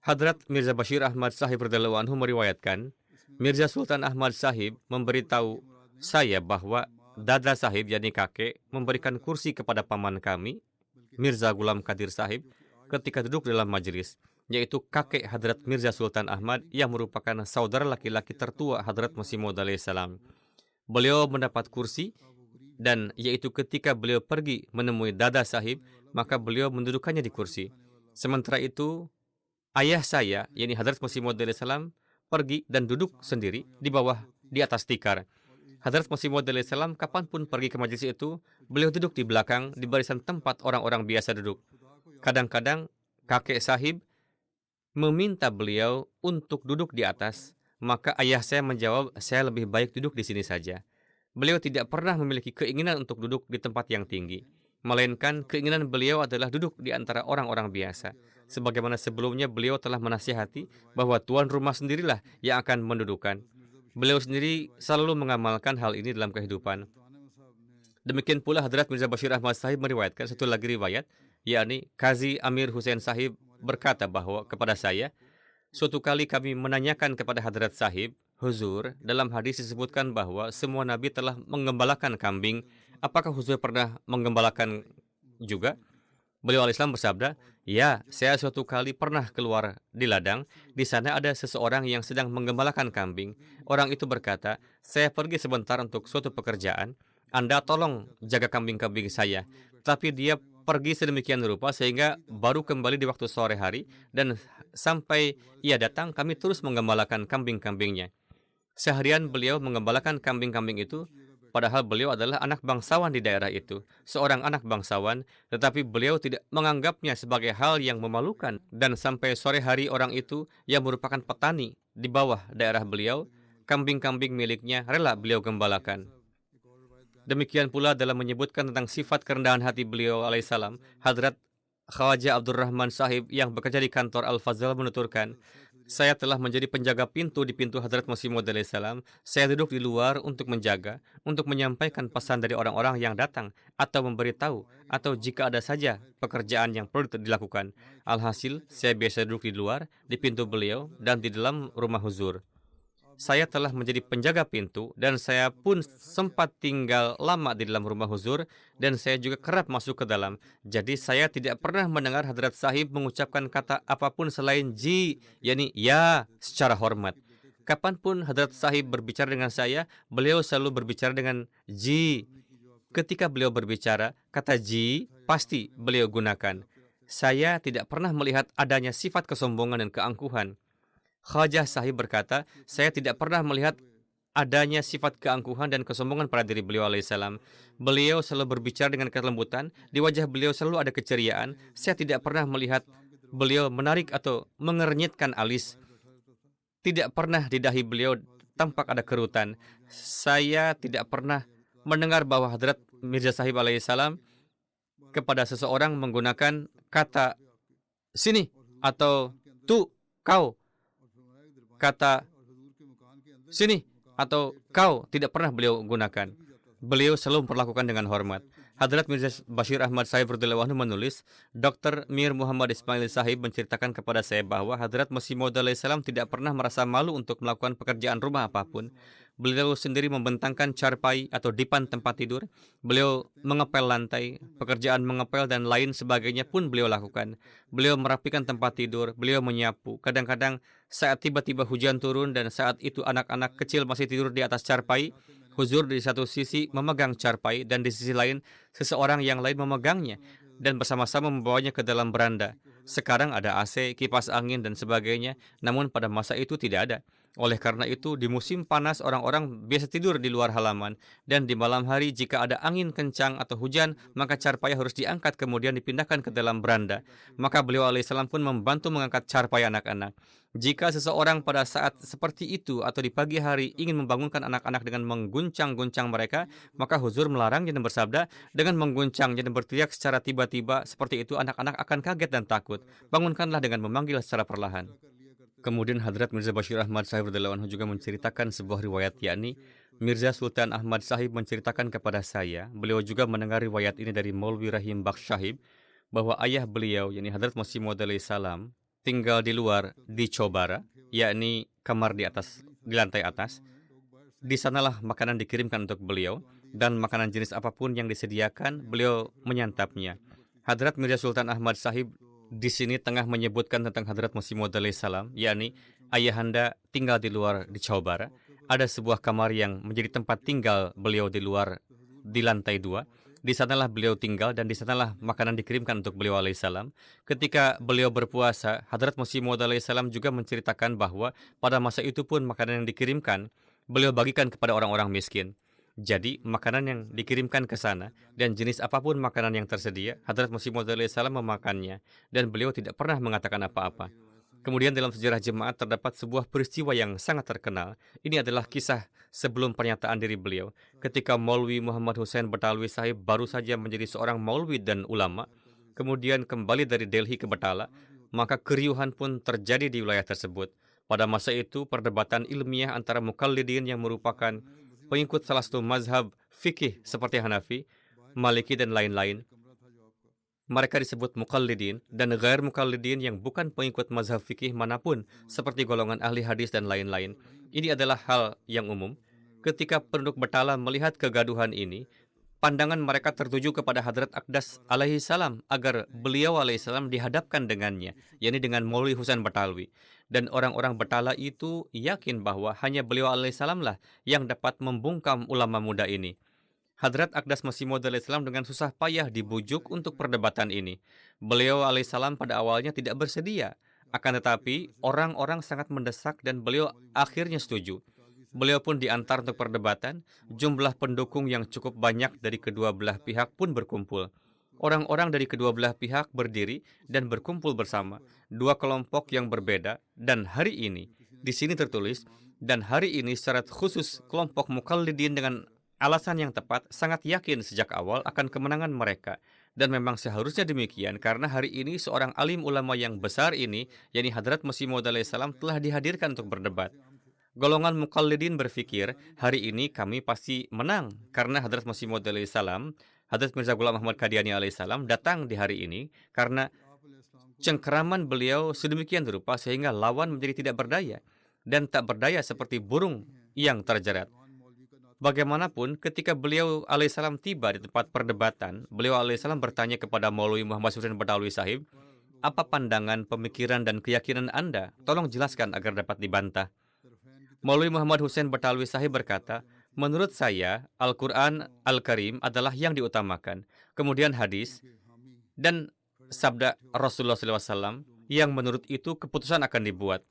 Hadrat Mirza Bashir Ahmad Sahib radhiyallahu anhu meriwayatkan, Mirza Sultan Ahmad Sahib memberitahu saya bahwa Dada Sahib, yakni kakek, memberikan kursi kepada paman kami, Mirza Ghulam Qadir Sahib, ketika duduk dalam majelis, yaitu kakek Hadrat Mirza Sultan Ahmad yang merupakan saudara laki-laki tertua Hadrat Masih Maud alaihissalam. Beliau mendapat kursi dan yaitu ketika beliau pergi menemui Dada Sahib, maka beliau mendudukannya di kursi. Sementara itu, ayah saya, yakni Hadrat Masih Maud alaihissalam, pergi dan duduk sendiri di bawah, di atas tikar. Hadrat Masih Maud alaihissalam kapanpun pergi ke majelis itu, beliau duduk di belakang, di barisan tempat orang-orang biasa duduk. Kadang-kadang kakek Sahib meminta beliau untuk duduk di atas, maka ayah saya menjawab, saya lebih baik duduk di sini saja. Beliau tidak pernah memiliki keinginan untuk duduk di tempat yang tinggi, melainkan keinginan beliau adalah duduk di antara orang-orang biasa. Sebagaimana sebelumnya beliau telah menasihati bahwa tuan rumah sendirilah yang akan mendudukan. Beliau sendiri selalu mengamalkan hal ini dalam kehidupan. Demikian pula Hadrat Mirza Bashir Ahmad Sahib meriwayatkan satu lagi riwayat, yakni Qazi Amir Hussein Sahib berkata bahwa kepada saya, suatu kali kami menanyakan kepada Hadrat Sahib, Huzur, dalam hadis disebutkan bahwa semua nabi telah menggembalakan kambing. Apakah Huzur pernah menggembalakan juga? Beliau alaihissalam bersabda, ya, saya suatu kali pernah keluar di ladang. Di sana ada seseorang yang sedang menggembalakan kambing. Orang itu berkata, saya pergi sebentar untuk suatu pekerjaan. Anda tolong jaga kambing-kambing saya. Tapi dia pergi sedemikian rupa sehingga baru kembali di waktu sore hari, dan sampai ia datang kami terus menggembalakan kambing-kambingnya. Seharian beliau menggembalakan kambing-kambing itu, padahal beliau adalah anak bangsawan di daerah itu, seorang anak bangsawan, tetapi beliau tidak menganggapnya sebagai hal yang memalukan, dan sampai sore hari orang itu yang merupakan petani di bawah daerah beliau, kambing-kambing miliknya rela beliau gembalakan. Demikian pula dalam menyebutkan tentang sifat kerendahan hati beliau alaihissalam, Hadrat Khawaja Abdurrahman Sahib yang bekerja di kantor Al-Fazal menuturkan, saya telah menjadi penjaga pintu di pintu Hadrat Masih Maud alaihissalam. Saya duduk di luar untuk menjaga, untuk menyampaikan pesan dari orang-orang yang datang, atau memberitahu, atau jika ada saja pekerjaan yang perlu dilakukan. Alhasil, saya biasa duduk di luar, di pintu beliau, dan di dalam rumah huzur. Saya telah menjadi penjaga pintu dan saya pun sempat tinggal lama di dalam rumah huzur dan saya juga kerap masuk ke dalam. Jadi saya tidak pernah mendengar Hadrat Sahib mengucapkan kata apapun selain ji, yakni ya, secara hormat. Kapanpun Hadrat Sahib berbicara dengan saya, beliau selalu berbicara dengan ji. Ketika beliau berbicara, kata ji pasti beliau gunakan. Saya tidak pernah melihat adanya sifat kesombongan dan keangkuhan. Khajah Sahib berkata, saya tidak pernah melihat adanya sifat keangkuhan dan kesombongan pada diri beliau alaihissalam. Beliau selalu berbicara dengan kelembutan, di wajah beliau selalu ada keceriaan. Saya tidak pernah melihat beliau menarik atau mengernyitkan alis. Tidak pernah di dahi beliau tampak ada kerutan. Saya tidak pernah mendengar bahwa Hadrat Mirza Sahib alaihissalam kepada seseorang menggunakan kata sini atau tu, kau. Kata sini atau kau tidak pernah beliau gunakan. Beliau selalu memperlakukan dengan hormat. Hadrat Mirza Bashir Ahmad Sahib radhiyallahu anhu menulis, Dr. Mir Muhammad Ismail Sahib menceritakan kepada saya bahwa Hadrat Masih Maud alaihissalam tidak pernah merasa malu untuk melakukan pekerjaan rumah apapun. Beliau sendiri membentangkan carpai atau dipan tempat tidur. Beliau mengepel lantai, pekerjaan mengepel dan lain sebagainya pun beliau lakukan. Beliau merapikan tempat tidur, beliau menyapu. Kadang-kadang saat tiba-tiba hujan turun dan saat itu anak-anak kecil masih tidur di atas carpai, Huzur di satu sisi memegang carpai dan di sisi lain seseorang yang lain memegangnya dan bersama-sama membawanya ke dalam beranda. Sekarang ada AC, kipas angin, dan sebagainya, namun pada masa itu tidak ada. Oleh karena itu, di musim panas orang-orang biasa tidur di luar halaman, dan di malam hari jika ada angin kencang atau hujan, maka carpai harus diangkat kemudian dipindahkan ke dalam beranda. Maka beliau alaihissalam pun membantu mengangkat carpai anak-anak. Jika seseorang pada saat seperti itu atau di pagi hari ingin membangunkan anak-anak dengan mengguncang-guncang mereka, maka Huzur melarangnya dan bersabda, dengan mengguncangnya dan berteriak secara tiba-tiba seperti itu, anak-anak akan kaget dan takut. Bangunkanlah dengan memanggil secara perlahan. Kemudian Hadrat Mirza Bashir Ahmad Sahib radhiyallahu anhu juga menceritakan sebuah riwayat, yakni Mirza Sultan Ahmad Sahib menceritakan kepada saya, beliau juga mendengar riwayat ini dari Maulwi Rahim Bakhsh Sahib, bahwa ayah beliau, yakni Hadrat Masih Maud salam, tinggal di luar di Chobara, yakni kamar di lantai atas. Di sanalah makanan dikirimkan untuk beliau, dan makanan jenis apapun yang disediakan, beliau menyantapnya. Hadrat Mirza Sultan Ahmad Sahib di sini tengah menyebutkan tentang Hadrat Masih Maud salam, yakni ayahanda tinggal di luar di Chobara. Ada sebuah kamar yang menjadi tempat tinggal beliau di luar di lantai 2. Di sanalah beliau tinggal dan di sanalah makanan dikirimkan untuk beliau alaihissalam. Ketika beliau berpuasa, Hadrat Masih Maud salam juga menceritakan bahwa pada masa itu pun makanan yang dikirimkan beliau bagikan kepada orang-orang miskin. Jadi, makanan yang dikirimkan ke sana dan jenis apapun makanan yang tersedia, Hadrat Masih Maud salam memakannya dan beliau tidak pernah mengatakan apa-apa. Kemudian dalam sejarah jemaat terdapat sebuah peristiwa yang sangat terkenal. Ini adalah kisah sebelum pernyataan diri beliau. Ketika Maulwi Muhammad Hussein Batalwi Sahib baru saja menjadi seorang maulwi dan ulama, kemudian kembali dari Delhi ke Batala, maka keriuhan pun terjadi di wilayah tersebut. Pada masa itu, perdebatan ilmiah antara mukallidin yang merupakan pengikut salah satu mazhab fikih seperti Hanafi, Maliki, dan lain-lain. Mereka disebut mukallidin dan ghair mukallidin yang bukan pengikut mazhab fikih manapun seperti golongan ahli hadis dan lain-lain. Ini adalah hal yang umum. Ketika penduduk Batala melihat kegaduhan ini, pandangan mereka tertuju kepada Hadrat Aqdas alaihi salam agar beliau alaihi salam dihadapkan dengannya, yakni dengan Maulwi Husain Batalwi. Dan orang-orang Batala itu yakin bahwa hanya beliau alaihi salam lah yang dapat membungkam ulama muda ini. Hadrat Aqdas Masih Maud salam dengan susah payah dibujuk untuk perdebatan ini. Beliau alaihissalam pada awalnya tidak bersedia. Akan tetapi, orang-orang sangat mendesak dan beliau akhirnya setuju. Beliau pun diantar untuk perdebatan. Jumlah pendukung yang cukup banyak dari kedua belah pihak pun berkumpul. Orang-orang dari kedua belah pihak berdiri dan berkumpul bersama. Dua kelompok yang berbeda, dan hari ini, di sini tertulis, dan hari ini secara khusus kelompok mukallidin dengan alasan yang tepat sangat yakin sejak awal akan kemenangan mereka. Dan memang seharusnya demikian karena hari ini seorang alim ulama yang besar ini, yakni Hadrat Masih Maud salam, telah dihadirkan untuk berdebat. Golongan mukallidin berpikir, hari ini kami pasti menang karena Hadrat Masih Maud salam, Hadrat Mirza Ghulam Ahmad Qadiani alaihissalam datang di hari ini karena cengkeraman beliau sedemikian rupa sehingga lawan menjadi tidak berdaya dan tak berdaya seperti burung yang terjerat. Bagaimanapun, ketika beliau alaihissalam tiba di tempat perdebatan, beliau alaihissalam bertanya kepada Maulwi Muhammad Hussein Batalwi Sahib, apa pandangan, pemikiran, dan keyakinan Anda? Tolong jelaskan agar dapat dibantah. Maulwi Muhammad Hussein Batalwi Sahib berkata, menurut saya, Al-Quran Al-Karim adalah yang diutamakan, kemudian hadis, dan sabda Rasulullah SAW, yang menurut itu keputusan akan dibuat.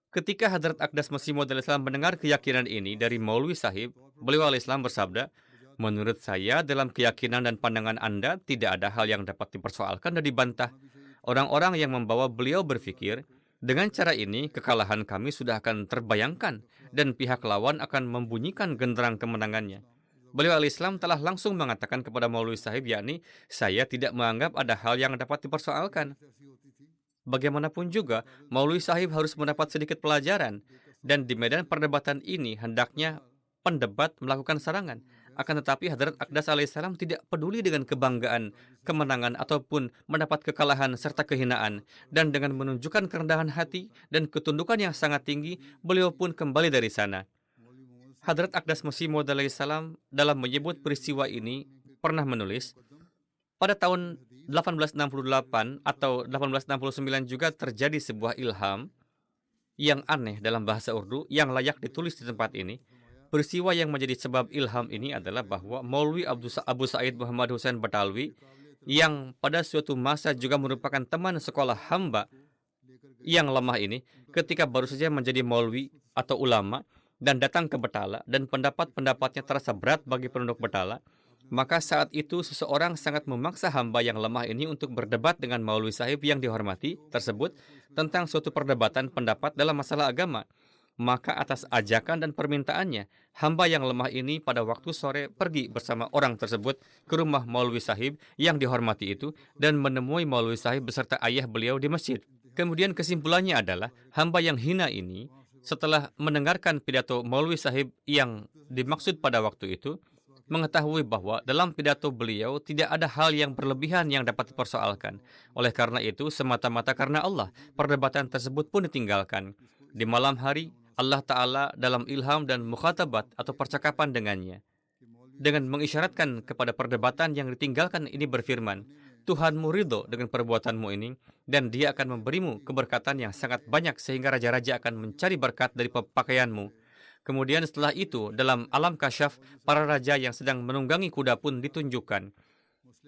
Ketika Hadrat Aqdas Masih Maud mendengar keyakinan ini dari Maulwi Sahib, beliau alaihissalam bersabda, menurut saya dalam keyakinan dan pandangan Anda tidak ada hal yang dapat dipersoalkan dan dibantah. Orang-orang yang membawa beliau berpikir, dengan cara ini kekalahan kami sudah akan terbayangkan dan pihak lawan akan membunyikan genderang kemenangannya. Beliau alaihissalam telah langsung mengatakan kepada Maulwi Sahib, yakni saya tidak menganggap ada hal yang dapat dipersoalkan. Bagaimanapun juga, Maulwi Sahib harus mendapat sedikit pelajaran, dan di medan perdebatan ini hendaknya pendebat melakukan serangan. Akan tetapi Hadrat Aqdas alaihissalam tidak peduli dengan kebanggaan, kemenangan, ataupun mendapat kekalahan serta kehinaan. Dan dengan menunjukkan kerendahan hati dan ketundukan yang sangat tinggi, beliau pun kembali dari sana. Hadrat Aqdas Masih Maud salam dalam menyebut peristiwa ini pernah menulis, pada tahun 1868 atau 1869 juga terjadi sebuah ilham yang aneh dalam bahasa Urdu yang layak ditulis di tempat ini. Peristiwa yang menjadi sebab ilham ini adalah bahwa Maulwi Abu Sa'id Muhammad Hussein Batalwi yang pada suatu masa juga merupakan teman sekolah hamba yang lemah ini, ketika baru saja menjadi maulwi atau ulama dan datang ke Betala dan pendapat-pendapatnya terasa berat bagi penduduk Betala, maka saat itu seseorang sangat memaksa hamba yang lemah ini untuk berdebat dengan maulwi sahib yang dihormati tersebut tentang suatu perdebatan pendapat dalam masalah agama. Maka atas ajakan dan permintaannya, hamba yang lemah ini pada waktu sore pergi bersama orang tersebut ke rumah maulwi sahib yang dihormati itu dan menemui maulwi sahib beserta ayah beliau di masjid. Kemudian kesimpulannya adalah hamba yang hina ini setelah mendengarkan pidato maulwi sahib yang dimaksud pada waktu itu, mengetahui bahwa dalam pidato beliau tidak ada hal yang berlebihan yang dapat dipersoalkan. Oleh karena itu, semata-mata karena Allah, perdebatan tersebut pun ditinggalkan. Di malam hari, Allah Ta'ala dalam ilham dan mukhatabat atau percakapan dengannya, dengan mengisyaratkan kepada perdebatan yang ditinggalkan ini berfirman, Tuhanmu ridho dengan perbuatanmu ini, dan dia akan memberimu keberkatan yang sangat banyak sehingga raja-raja akan mencari berkat dari pakaianmu. Kemudian setelah itu, dalam alam kasyaf, para raja yang sedang menunggangi kuda pun ditunjukkan.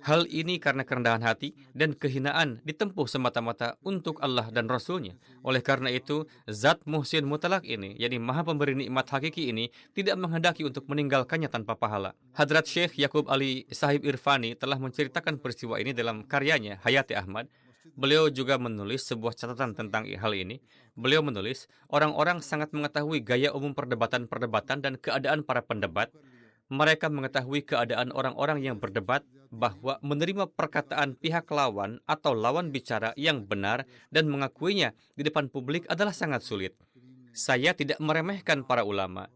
Hal ini karena kerendahan hati dan kehinaan ditempuh semata-mata untuk Allah dan Rasul-Nya. Oleh karena itu, Zat Muhsin Mutlak ini, yakni Maha Pemberi Nikmat Hakiki ini, tidak menghendaki untuk meninggalkannya tanpa pahala. Hadrat Syekh Yaqub Ali Sahib Irfani telah menceritakan peristiwa ini dalam karyanya Hayati Ahmad. Beliau juga menulis sebuah catatan tentang hal ini. Beliau menulis, orang-orang sangat mengetahui gaya umum perdebatan-perdebatan dan keadaan para pendebat. Mereka mengetahui keadaan orang-orang yang berdebat bahwa menerima perkataan pihak lawan atau lawan bicara yang benar dan mengakuinya di depan publik adalah sangat sulit. Saya tidak meremehkan para ulama.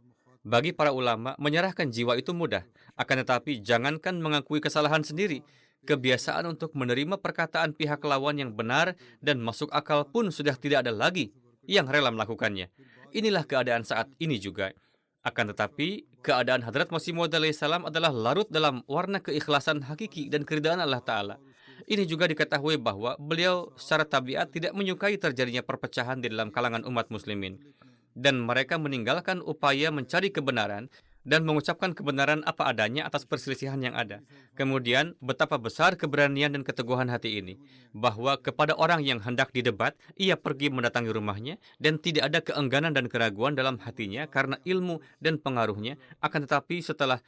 Bagi para ulama, menyerahkan jiwa itu mudah. Akan tetapi, jangankan mengakui kesalahan sendiri. Kebiasaan untuk menerima perkataan pihak lawan yang benar dan masuk akal pun sudah tidak ada lagi yang rela melakukannya. Inilah keadaan saat ini juga. Akan tetapi, keadaan Hadrat Masih Maud salam adalah larut dalam warna keikhlasan hakiki dan keridaan Allah Ta'ala. Ini juga diketahui bahwa beliau secara tabiat tidak menyukai terjadinya perpecahan di dalam kalangan umat muslimin. Dan mereka meninggalkan upaya mencari kebenaran dan mengucapkan kebenaran apa adanya atas perselisihan yang ada. Kemudian, betapa besar keberanian dan keteguhan hati ini, bahwa kepada orang yang hendak didebat, ia pergi mendatangi rumahnya, dan tidak ada keengganan dan keraguan dalam hatinya karena ilmu dan pengaruhnya, akan tetapi setelah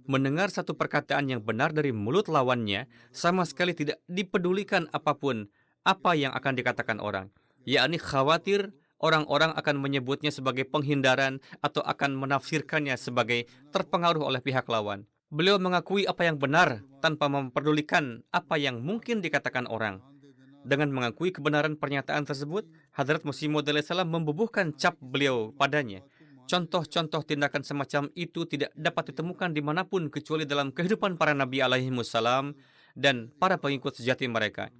mendengar satu perkataan yang benar dari mulut lawannya, sama sekali tidak dipedulikan apapun apa yang akan dikatakan orang, yakni khawatir orang-orang akan menyebutnya sebagai penghindaran atau akan menafsirkannya sebagai terpengaruh oleh pihak lawan. Beliau mengakui apa yang benar tanpa memperdulikan apa yang mungkin dikatakan orang. Dengan mengakui kebenaran pernyataan tersebut, Hadrat Masih Maud salam membubuhkan cap beliau padanya. Contoh-contoh tindakan semacam itu tidak dapat ditemukan dimanapun kecuali dalam kehidupan para Nabi alaihimussalam dan para pengikut sejati mereka.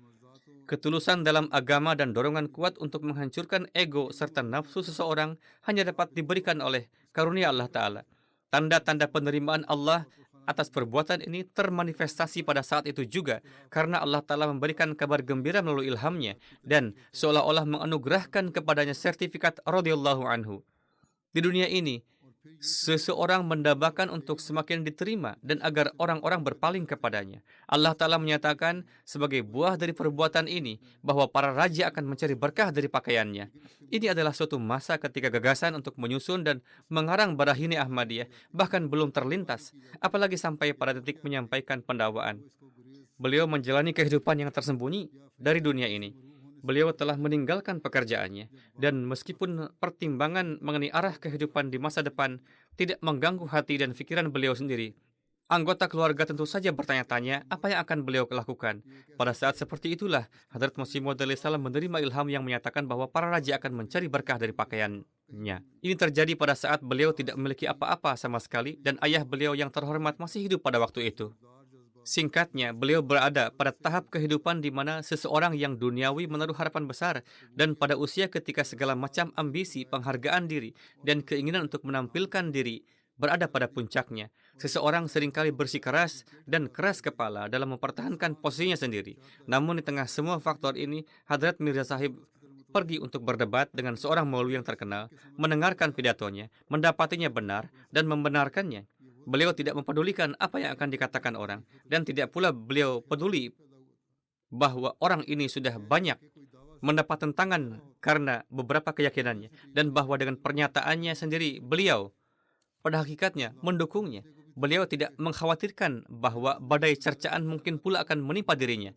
Ketulusan dalam agama dan dorongan kuat untuk menghancurkan ego serta nafsu seseorang hanya dapat diberikan oleh karunia Allah Ta'ala. Tanda-tanda penerimaan Allah atas perbuatan ini termanifestasi pada saat itu juga karena Allah Ta'ala memberikan kabar gembira melalui ilhamnya dan seolah-olah menganugerahkan kepadanya sertifikat radhiyallahu anhu. Di dunia ini, seseorang mendambakan untuk semakin diterima dan agar orang-orang berpaling kepadanya. Allah Ta'ala menyatakan sebagai buah dari perbuatan ini bahwa para raja akan mencari berkah dari pakaiannya. Ini adalah suatu masa ketika gagasan untuk menyusun dan mengarang Barahini Ahmadiyah bahkan belum terlintas, apalagi sampai pada detik menyampaikan pendakwaan. Beliau menjalani kehidupan yang tersembunyi dari dunia ini. Beliau telah meninggalkan pekerjaannya, dan meskipun pertimbangan mengenai arah kehidupan di masa depan tidak mengganggu hati dan pikiran beliau sendiri, anggota keluarga tentu saja bertanya-tanya apa yang akan beliau lakukan. Pada saat seperti itulah, Hadrat Masih Maud salam menerima ilham yang menyatakan bahwa para raja akan mencari berkah dari pakaiannya. Ini terjadi pada saat beliau tidak memiliki apa-apa sama sekali, dan ayah beliau yang terhormat masih hidup pada waktu itu. Singkatnya, beliau berada pada tahap kehidupan di mana seseorang yang duniawi menaruh harapan besar dan pada usia ketika segala macam ambisi, penghargaan diri, dan keinginan untuk menampilkan diri berada pada puncaknya. Seseorang seringkali bersikeras dan keras kepala dalam mempertahankan posisinya sendiri. Namun di tengah semua faktor ini, Hadrat Mirza Sahib pergi untuk berdebat dengan seorang maulwi yang terkenal, mendengarkan pidatonya, mendapatinya benar, dan membenarkannya. Beliau tidak mempedulikan apa yang akan dikatakan orang, dan tidak pula beliau peduli bahwa orang ini sudah banyak mendapat tentangan karena beberapa keyakinannya, dan bahwa dengan pernyataannya sendiri beliau pada hakikatnya mendukungnya. Beliau tidak mengkhawatirkan bahwa badai cercaan mungkin pula akan menimpa dirinya.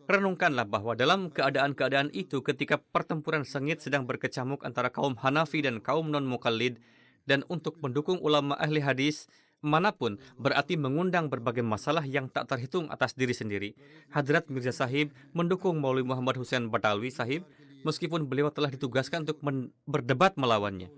Renungkanlah bahwa dalam keadaan-keadaan itu, ketika pertempuran sengit sedang berkecamuk antara kaum Hanafi dan kaum non-Muqallid, dan untuk mendukung ulama ahli hadis manapun berarti mengundang berbagai masalah yang tak terhitung atas diri sendiri. Hadrat Mirza Sahib mendukung Maulwi Muhammad Hussein Badawi Sahib meskipun beliau telah ditugaskan untuk berdebat melawannya.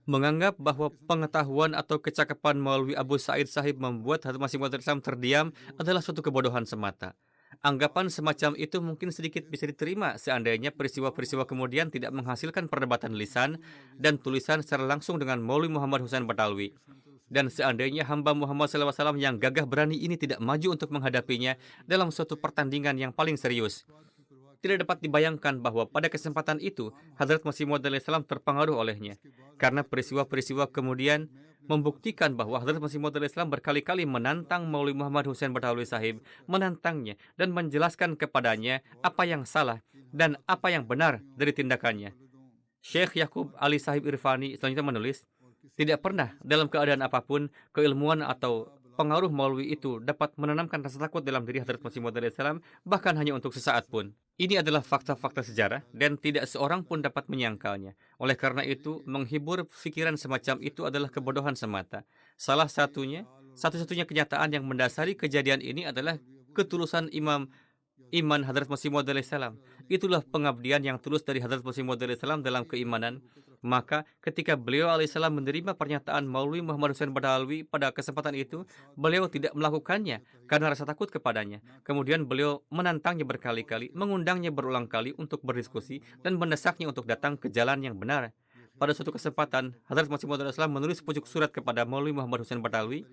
Menganggap bahwa pengetahuan atau kecakapan Maulwi Abu Said Sahib membuat Hadrat Masih Maud Islam terdiam adalah suatu kebodohan semata. Anggapan semacam itu mungkin sedikit bisa diterima seandainya peristiwa-peristiwa kemudian tidak menghasilkan perdebatan lisan dan tulisan secara langsung dengan Maulwi Muhammad Hussein Badawi. Dan seandainya hamba Muhammad SAW yang gagah berani ini tidak maju untuk menghadapinya dalam suatu pertandingan yang paling serius. Tidak dapat dibayangkan bahwa pada kesempatan itu Hadrat Masih Maud Islam terpengaruh olehnya. Karena peristiwa-peristiwa kemudian membuktikan bahwa Hadrat Masih Maud Islam berkali-kali menantang Maulwi Muhammad Hussein Badawi Sahib, menantangnya dan menjelaskan kepadanya apa yang salah dan apa yang benar dari tindakannya. Syekh Yaqub Ali Sahib Irfani selanjutnya menulis, tidak pernah dalam keadaan apapun keilmuan atau pengaruh Maulwi itu dapat menanamkan rasa takut dalam diri Hadrat Masih Maud Islam, bahkan hanya untuk sesaat pun. Ini adalah fakta-fakta sejarah dan tidak seorang pun dapat menyangkalnya. Oleh karena itu, menghibur pikiran semacam itu adalah kebodohan semata. Salah satunya, satu-satunya kenyataan yang mendasari kejadian ini adalah ketulusan iman Hadrat Masih Maud Islam. Itulah pengabdian yang tulus dari Hadrat Masih Maud Islam dalam keimanan. Maka ketika beliau alaihissalam menerima pernyataan Maulwi Muhammad Hussein Badawi pada kesempatan itu, beliau tidak melakukannya karena rasa takut kepadanya. Kemudian beliau menantangnya berkali-kali, mengundangnya berulang kali untuk berdiskusi dan mendesaknya untuk datang ke jalan yang benar. Pada suatu kesempatan, Hadrat Masih Maud Islam menulis pucuk surat kepada Maulwi Muhammad Hussein Badawi,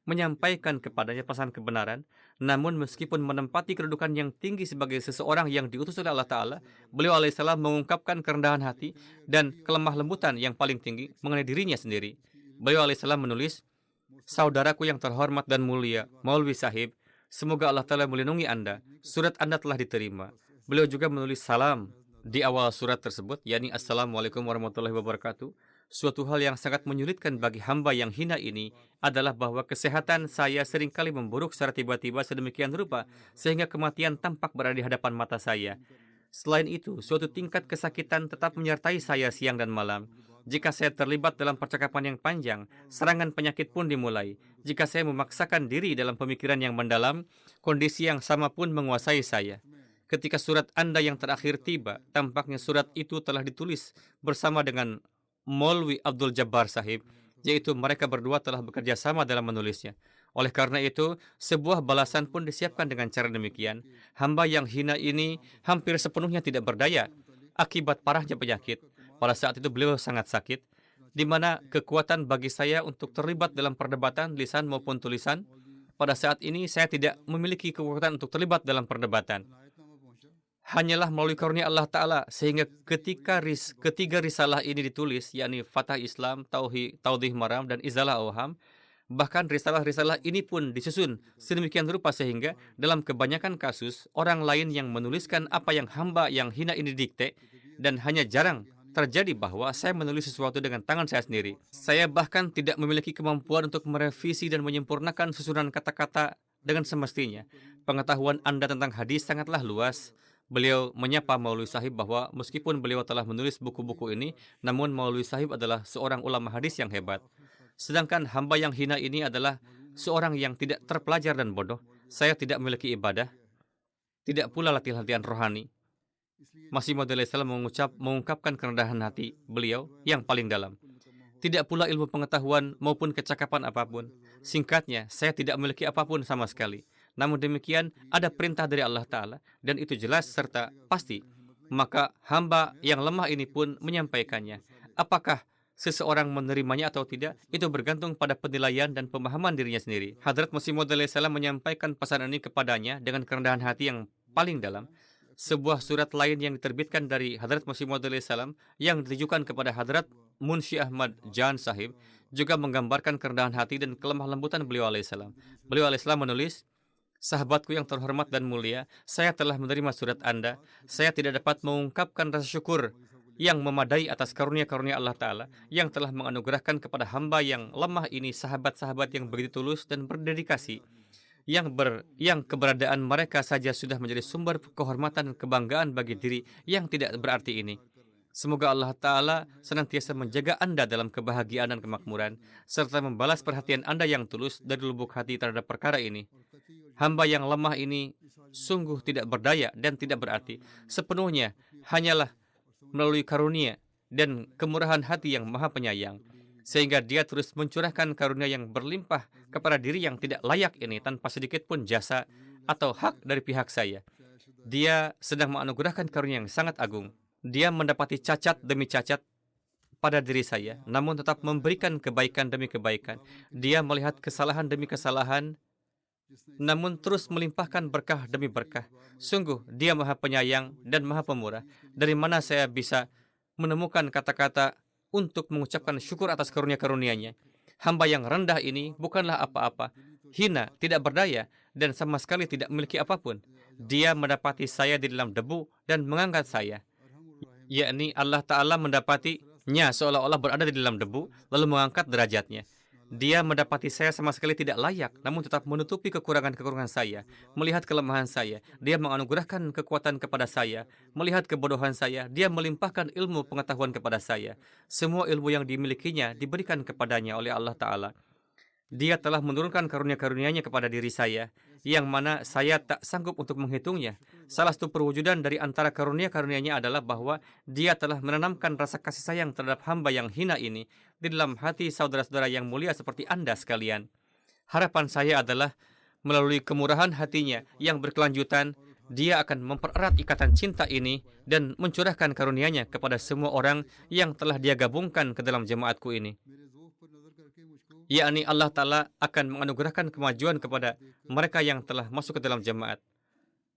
menyampaikan kepadanya pesan kebenaran. Namun meskipun menempati kedudukan yang tinggi sebagai seseorang yang diutus oleh Allah Ta'ala, beliau alaihissalam mengungkapkan kerendahan hati dan kelemah lembutan yang paling tinggi mengenai dirinya sendiri. Beliau alaihissalam menulis, saudaraku yang terhormat dan mulia, Maulwi Sahib, semoga Allah Ta'ala melindungi Anda. Surat Anda telah diterima. Beliau juga menulis salam di awal surat tersebut, yakni Assalamualaikum warahmatullahi wabarakatuh. Suatu hal yang sangat menyulitkan bagi hamba yang hina ini adalah bahwa kesehatan saya seringkali memburuk secara tiba-tiba sedemikian rupa sehingga kematian tampak berada di hadapan mata saya. Selain itu, suatu tingkat kesakitan tetap menyertai saya siang dan malam. Jika saya terlibat dalam percakapan yang panjang, serangan penyakit pun dimulai. Jika saya memaksakan diri dalam pemikiran yang mendalam, kondisi yang sama pun menguasai saya. Ketika surat Anda yang terakhir tiba, tampaknya surat itu telah ditulis bersama dengan Maulwi Abdul Jabbar Sahib, yaitu mereka berdua telah bekerja sama dalam menulisnya. Oleh karena itu, sebuah balasan pun disiapkan dengan cara demikian. Hamba yang hina ini hampir sepenuhnya tidak berdaya akibat parahnya penyakit. Pada saat itu beliau sangat sakit, di mana kekuatan bagi saya untuk terlibat dalam perdebatan lisan maupun tulisan. Pada saat ini saya tidak memiliki kekuatan untuk terlibat dalam perdebatan. Hanyalah melalui karunia Allah Ta'ala sehingga ketika ketiga risalah ini ditulis, yakni Fatah Islam, Taudih Maram, dan Izalah Awham, bahkan risalah-risalah ini pun disusun sedemikian rupa sehingga dalam kebanyakan kasus orang lain yang menuliskan apa yang hamba yang hina ini dikte, dan hanya jarang terjadi bahwa saya menulis sesuatu dengan tangan saya sendiri. Saya bahkan tidak memiliki kemampuan untuk merevisi dan menyempurnakan susunan kata-kata dengan semestinya. Pengetahuan Anda tentang hadis sangatlah luas. Beliau menyapa Maulwi Sahib bahwa meskipun beliau telah menulis buku-buku ini, namun Maulwi Sahib adalah seorang ulama hadis yang hebat. Sedangkan hamba yang hina ini adalah seorang yang tidak terpelajar dan bodoh. Saya tidak memiliki ibadah, tidak pula latihan-latihan rohani. Masih Maud Islam mengungkapkan kerendahan hati beliau yang paling dalam. Tidak pula ilmu pengetahuan maupun kecakapan apapun. Singkatnya, saya tidak memiliki apapun sama sekali. Namun demikian, ada perintah dari Allah Ta'ala, dan itu jelas serta pasti. Maka hamba yang lemah ini pun menyampaikannya. Apakah seseorang menerimanya atau tidak, itu bergantung pada penilaian dan pemahaman dirinya sendiri. Hadrat Masih Maud salam menyampaikan pesan ini kepadanya dengan kerendahan hati yang paling dalam. Sebuah surat lain yang diterbitkan dari Hadrat Masih Maud salam yang ditujukan kepada Hadrat Munshi Ahmad Jan Sahib juga menggambarkan kerendahan hati dan kelemah lembutan beliau alaihissalam. Beliau alaihissalam menulis, "Sahabatku yang terhormat dan mulia, saya telah menerima surat Anda. Saya tidak dapat mengungkapkan rasa syukur yang memadai atas karunia-karunia Allah Ta'ala yang telah menganugerahkan kepada hamba yang lemah ini sahabat-sahabat yang begitu tulus dan berdedikasi, yang keberadaan mereka saja sudah menjadi sumber kehormatan dan kebanggaan bagi diri yang tidak berarti ini. Semoga Allah Ta'ala senantiasa menjaga Anda dalam kebahagiaan dan kemakmuran, serta membalas perhatian Anda yang tulus dari lubuk hati terhadap perkara ini. Hamba yang lemah ini sungguh tidak berdaya dan tidak berarti. Sepenuhnya hanyalah melalui karunia dan kemurahan hati yang maha penyayang, sehingga dia terus mencurahkan karunia yang berlimpah kepada diri yang tidak layak ini tanpa sedikit pun jasa atau hak dari pihak saya. Dia sedang menganugerahkan karunia yang sangat agung. Dia mendapati cacat demi cacat pada diri saya, namun tetap memberikan kebaikan demi kebaikan. Dia melihat kesalahan demi kesalahan, namun terus melimpahkan berkah demi berkah. Sungguh, dia maha penyayang dan maha pemurah. Dari mana saya bisa menemukan kata-kata untuk mengucapkan syukur atas karunia-karunia-Nya? Hamba yang rendah ini bukanlah apa-apa, hina, tidak berdaya, dan sama sekali tidak memiliki apapun. Dia mendapati saya di dalam debu dan mengangkat saya. Yakni Allah Ta'ala mendapatinya seolah-olah berada di dalam debu, lalu mengangkat derajatnya. Dia mendapati saya sama sekali tidak layak, namun tetap menutupi kekurangan-kekurangan saya, melihat kelemahan saya. Dia menganugerahkan kekuatan kepada saya, melihat kebodohan saya. Dia melimpahkan ilmu pengetahuan kepada saya. Semua ilmu yang dimilikinya diberikan kepadanya oleh Allah Ta'ala. Dia telah menurunkan karunia-karunia-Nya kepada diri saya, yang mana saya tak sanggup untuk menghitungnya. Salah satu perwujudan dari antara karunia-karunia-Nya adalah bahwa Dia telah menanamkan rasa kasih sayang terhadap hamba yang hina ini di dalam hati saudara-saudara yang mulia seperti Anda sekalian. Harapan saya adalah melalui kemurahan hatinya yang berkelanjutan, Dia akan mempererat ikatan cinta ini dan mencurahkan karunia-Nya kepada semua orang yang telah Dia gabungkan ke dalam jemaatku ini. Yakni Allah Ta'ala akan menganugerahkan kemajuan kepada mereka yang telah masuk ke dalam jemaat.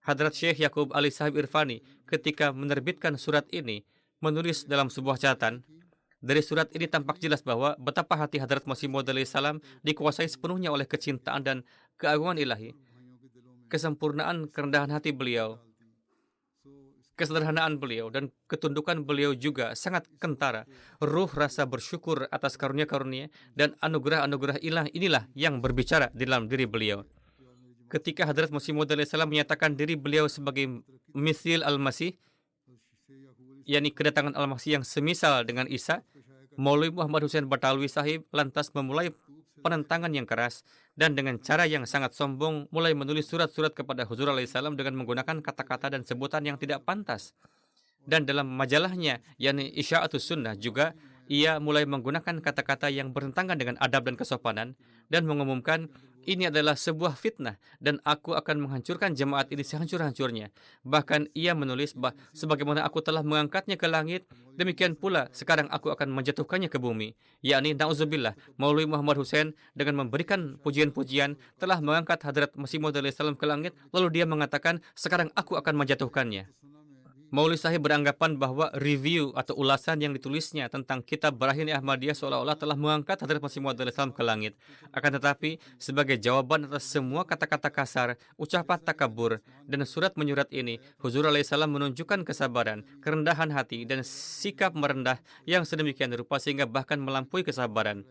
Hadrat Syekh Yaqub Ali Sahib Irfani ketika menerbitkan surat ini menulis dalam sebuah catatan, dari surat ini tampak jelas bahwa betapa hati Hadrat Masih Maud salam dikuasai sepenuhnya oleh kecintaan dan keagungan ilahi. Kesempurnaan kerendahan hati beliau, kesederhanaan beliau, dan ketundukan beliau juga sangat kentara. Ruh rasa bersyukur atas karunia-karunia dan anugerah-anugerah ilah inilah yang berbicara di dalam diri beliau. Ketika Hadrat Masih Maud salam menyatakan diri beliau sebagai misil al-Masih, yakni kedatangan al-Masih yang semisal dengan Isa, Maulwi Muhammad Hussein Batalwi Sahib lantas memulai penentangan yang keras dan dengan cara yang sangat sombong mulai menulis surat-surat kepada Huzur alaihissalam dengan menggunakan kata-kata dan sebutan yang tidak pantas. Dan dalam majalahnya, yakni Isya'atus Sunnah juga, ia mulai menggunakan kata-kata yang bertentangan dengan adab dan kesopanan dan mengumumkan, ini adalah sebuah fitnah dan aku akan menghancurkan jemaat ini sehancur-hancurnya. Bahkan ia menulis, sebagaimana aku telah mengangkatnya ke langit, demikian pula sekarang aku akan menjatuhkannya ke bumi. Yakni na'udzubillah, Maulwi Muhammad Hussein dengan memberikan pujian-pujian telah mengangkat Hadrat Masih Maud salam ke langit, lalu dia mengatakan, sekarang aku akan menjatuhkannya. Maulwi Sahib beranggapan bahwa review atau ulasan yang ditulisnya tentang kitab Barahini Ahmadiyah seolah-olah telah mengangkat Hadrat Masih Maud salam ke langit. Akan tetapi, sebagai jawaban atas semua kata-kata kasar, ucapan takabur, dan surat menyurat ini, Huzur alaihissalam menunjukkan kesabaran, kerendahan hati, dan sikap merendah yang sedemikian rupa sehingga bahkan melampaui kesabaran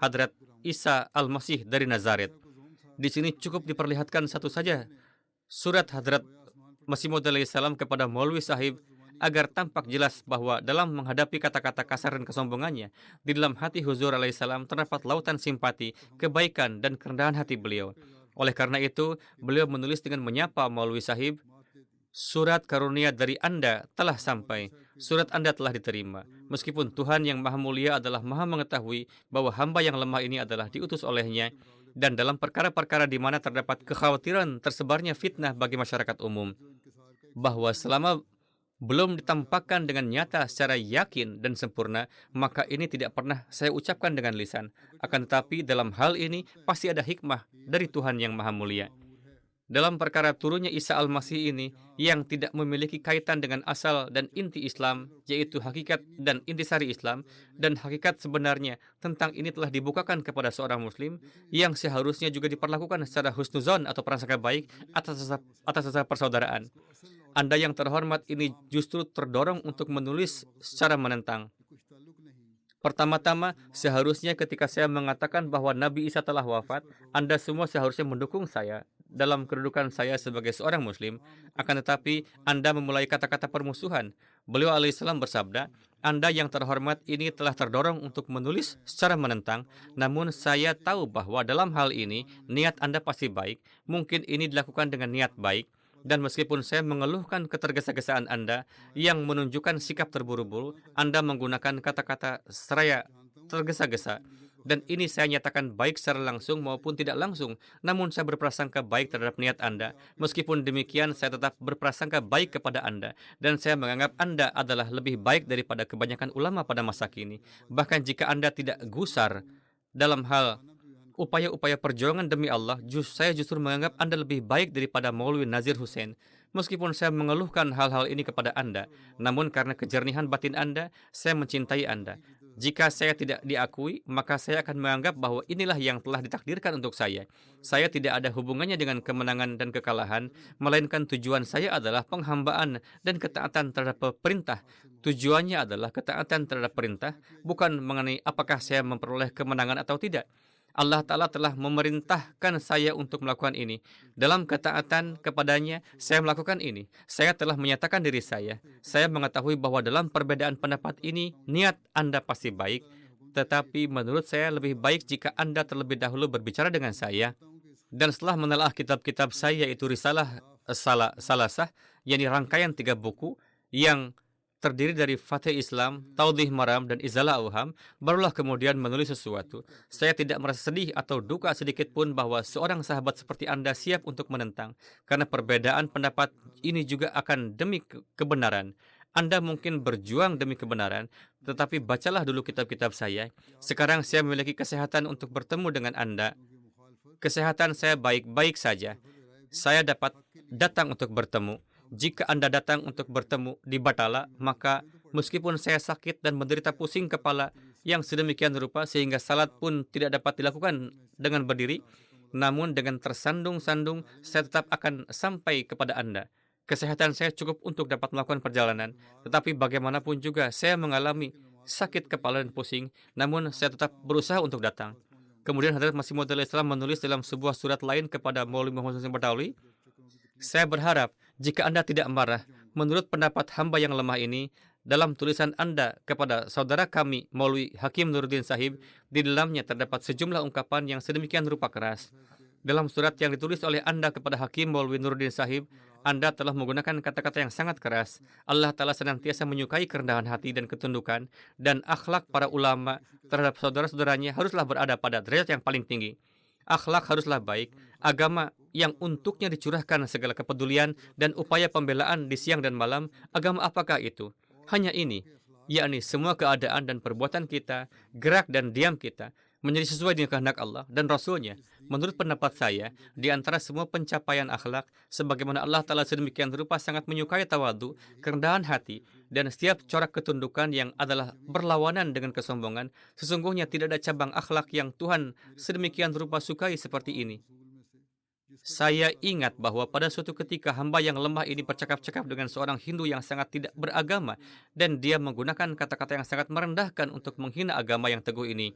Hadrat Isa al-Masih dari Nazaret. Di sini cukup diperlihatkan satu saja surat Hadrat Masih Maud salam kepada Maulwi Sahib agar tampak jelas bahwa dalam menghadapi kata-kata kasar dan kesombongannya, di dalam hati Huzur alaihissalam terdapat lautan simpati, kebaikan, dan kerendahan hati beliau. Oleh karena itu, beliau menulis dengan menyapa Maulwi Sahib, surat karunia dari Anda telah sampai, surat Anda telah diterima. Meskipun Tuhan yang Maha Mulia adalah Maha mengetahui bahwa hamba yang lemah ini adalah diutus olehnya, dan dalam perkara-perkara di mana terdapat kekhawatiran tersebarnya fitnah bagi masyarakat umum, bahwa selama belum ditampakkan dengan nyata secara yakin dan sempurna, maka ini tidak pernah saya ucapkan dengan lisan. Akan tetapi dalam hal ini pasti ada hikmah dari Tuhan yang Maha Mulia. Dalam perkara turunnya Isa Al-Masih ini yang tidak memiliki kaitan dengan asal dan inti Islam, yaitu hakikat dan intisari Islam, dan hakikat sebenarnya tentang ini telah dibukakan kepada seorang Muslim yang seharusnya juga diperlakukan secara husnuzon atau prasangka baik atas dasar persaudaraan. Anda yang terhormat ini justru terdorong untuk menulis secara menentang. Pertama-tama, seharusnya ketika saya mengatakan bahwa Nabi Isa telah wafat, Anda semua seharusnya mendukung saya dalam kedudukan saya sebagai seorang Muslim. Akan tetapi, Anda memulai kata-kata permusuhan. Beliau alaihissalam bersabda, Anda yang terhormat ini telah terdorong untuk menulis secara menentang, namun saya tahu bahwa dalam hal ini, niat Anda pasti baik. Mungkin ini dilakukan dengan niat baik. Dan meskipun saya mengeluhkan ketergesa-gesaan Anda yang menunjukkan sikap terburu-buru, Anda menggunakan kata-kata seraya tergesa-gesa. Dan ini saya nyatakan baik secara langsung maupun tidak langsung. Namun saya berprasangka baik terhadap niat Anda. Meskipun demikian, saya tetap berprasangka baik kepada Anda. Dan saya menganggap Anda adalah lebih baik daripada kebanyakan ulama pada masa kini. Bahkan jika Anda tidak gusar dalam hal upaya-upaya perjuangan demi Allah, saya justru menganggap Anda lebih baik daripada Maulwi Nazir Hussein. Meskipun saya mengeluhkan hal-hal ini kepada Anda, namun karena kejernihan batin Anda, saya mencintai Anda. Jika saya tidak diakui, maka saya akan menganggap bahwa inilah yang telah ditakdirkan untuk saya. Saya tidak ada hubungannya dengan kemenangan dan kekalahan, melainkan tujuan saya adalah penghambaan dan ketaatan terhadap perintah. Tujuannya adalah ketaatan terhadap perintah, bukan mengenai apakah saya memperoleh kemenangan atau tidak. Allah Ta'ala telah memerintahkan saya untuk melakukan ini. Dalam ketaatan kepadanya, saya melakukan ini. Saya telah menyatakan diri saya. Saya mengetahui bahwa dalam perbedaan pendapat ini, niat Anda pasti baik. Tetapi menurut saya lebih baik jika Anda terlebih dahulu berbicara dengan saya. Dan setelah menelaah kitab-kitab saya, yaitu Risalah Salasah, yakni rangkaian 3 buku yang terdiri dari Fatih Islam, Taudih Maram, dan Izalah Auham, barulah kemudian menulis sesuatu. Saya tidak merasa sedih atau duka sedikit pun bahwa seorang sahabat seperti Anda siap untuk menentang, karena perbedaan pendapat ini juga akan demi kebenaran. Anda mungkin berjuang demi kebenaran, tetapi bacalah dulu kitab-kitab saya. Sekarang saya memiliki kesehatan untuk bertemu dengan Anda. Kesehatan saya baik-baik saja. Saya dapat datang untuk bertemu. Jika Anda datang untuk bertemu di Batala, maka meskipun saya sakit dan menderita pusing kepala yang sedemikian rupa sehingga salat pun tidak dapat dilakukan dengan berdiri, namun dengan tersandung-sandung saya tetap akan sampai kepada Anda. Kesehatan saya cukup untuk dapat melakukan perjalanan, tetapi bagaimanapun juga saya mengalami sakit kepala dan pusing, namun saya tetap berusaha untuk datang. Kemudian Hadrat Masih Maud Islam menulis dalam sebuah surat lain kepada Maulwi Muhammad Hussein Batauli, saya berharap jika Anda tidak marah, menurut pendapat hamba yang lemah ini, dalam tulisan Anda kepada saudara kami, Maulwi Hakim Nuruddin Sahib, di dalamnya terdapat sejumlah ungkapan yang sedemikian rupa keras. Dalam surat yang ditulis oleh Anda kepada Hakim Maulwi Nuruddin Sahib, Anda telah menggunakan kata-kata yang sangat keras. Allah Ta'ala senantiasa menyukai kerendahan hati dan ketundukan, dan akhlak para ulama terhadap saudara-saudaranya haruslah berada pada derajat yang paling tinggi. Akhlak haruslah baik, agama yang untuknya dicurahkan segala kepedulian dan upaya pembelaan di siang dan malam, agama apakah itu? Hanya ini, yakni semua keadaan dan perbuatan kita, gerak dan diam kita, menjadi sesuai dengan kehendak Allah dan Rasul-Nya. Menurut pendapat saya, di antara semua pencapaian akhlak, sebagaimana Allah Ta'ala sedemikian rupa sangat menyukai tawadu, kerendahan hati, dan setiap corak ketundukan yang adalah berlawanan dengan kesombongan, sesungguhnya tidak ada cabang akhlak yang Tuhan sedemikian rupa sukai seperti ini. Saya ingat bahwa pada suatu ketika hamba yang lemah ini bercakap-cakap dengan seorang Hindu yang sangat tidak beragama, dan dia menggunakan kata-kata yang sangat merendahkan untuk menghina agama yang teguh ini.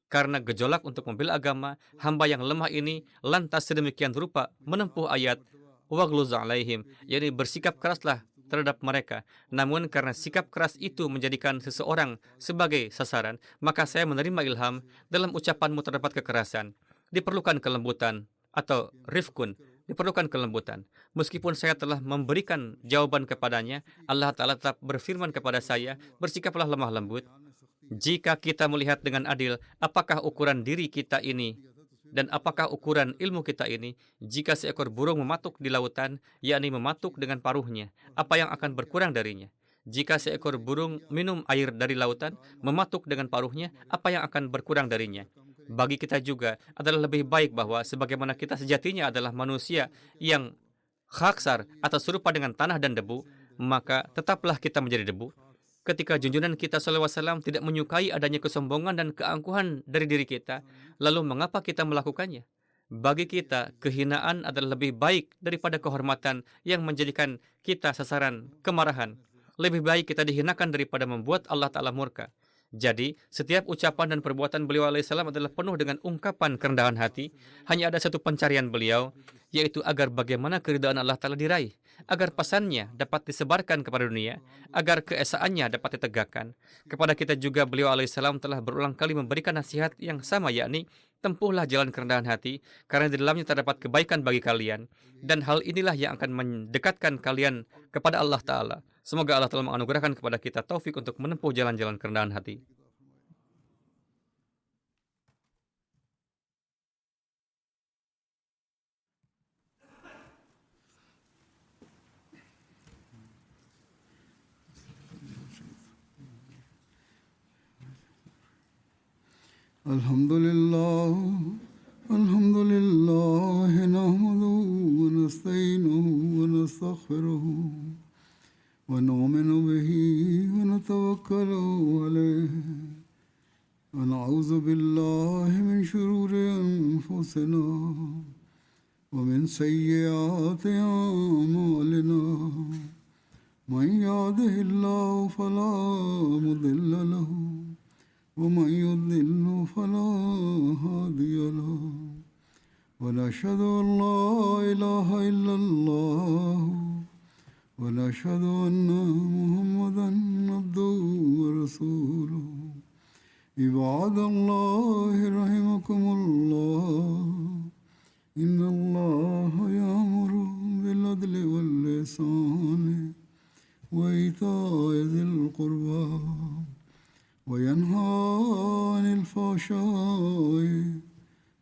Karena gejolak untuk membela agama, hamba yang lemah ini lantas sedemikian rupa menempuh ayat waghluz alaihim, yakni bersikap keraslah terhadap mereka. Namun karena sikap keras itu menjadikan seseorang sebagai sasaran, maka saya menerima ilham dalam ucapanmu terdapat kekerasan. Diperlukan kelembutan atau rifkun, diperlukan kelembutan. Meskipun saya telah memberikan jawaban kepadanya, Allah Ta'ala tetap berfirman kepada saya, bersikaplah lemah lembut. Jika kita melihat dengan adil, apakah ukuran diri kita ini Dan apakah ukuran ilmu kita ini? Jika seekor burung mematuk di lautan, yakni mematuk dengan paruhnya, apa yang akan berkurang darinya? Jika seekor burung minum air dari lautan, mematuk dengan paruhnya, apa yang akan berkurang darinya? Bagi kita juga adalah lebih baik bahwa sebagaimana kita sejatinya adalah manusia yang khaksar atau serupa dengan tanah dan debu, maka tetaplah kita menjadi debu. Ketika junjungan kita SAW tidak menyukai adanya kesombongan dan keangkuhan dari diri kita, lalu mengapa kita melakukannya? Bagi kita, kehinaan adalah lebih baik daripada kehormatan yang menjadikan kita sasaran kemarahan. Lebih baik kita dihinakan daripada membuat Allah Ta'ala murka. Jadi, setiap ucapan dan perbuatan beliau alaihissalam adalah penuh dengan ungkapan kerendahan hati. Hanya ada satu pencarian beliau, yaitu agar bagaimana keridhaan Allah Ta'ala diraih, agar pesannya dapat disebarkan kepada dunia, agar keesaannya dapat ditegakkan. Kepada kita juga beliau alaihissalam telah berulang kali memberikan nasihat yang sama, yakni tempuhlah jalan kerendahan hati, karena di dalamnya terdapat kebaikan bagi kalian, dan hal inilah yang akan mendekatkan kalian kepada Allah Ta'ala. Semoga Allah Ta'ala menganugerahkan kepada kita taufik untuk menempuh jalan-jalan kerendahan hati. Alhamdulillah, alhamdulillah, nahmaduhu wa nasta'inuhu wa nastaghfiruhu wa nu'minu bihi wa natawakkalu alayhi wa na'udzu billahi min shururi anfusina wa min sayyiati a'malina. Man yahdihillahu fala mudilla lahu ومن يضلل فلا هادي له ونشهد أن لا إله إلا الله ونشهد أن محمدا عبده ورسوله عباد الله رحمكم الله إن الله يأمر بالعدل والإحسان وإيتاء ذي القربى وينهى عن الفحشاء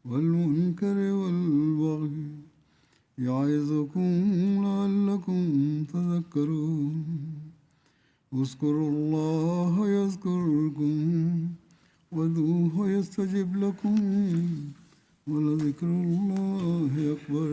والمنكر والبغي يعظكم لعلكم تذكرون اذكروا الله يذكركم وادعوه يستجب لكم ولذكر الله أكبر.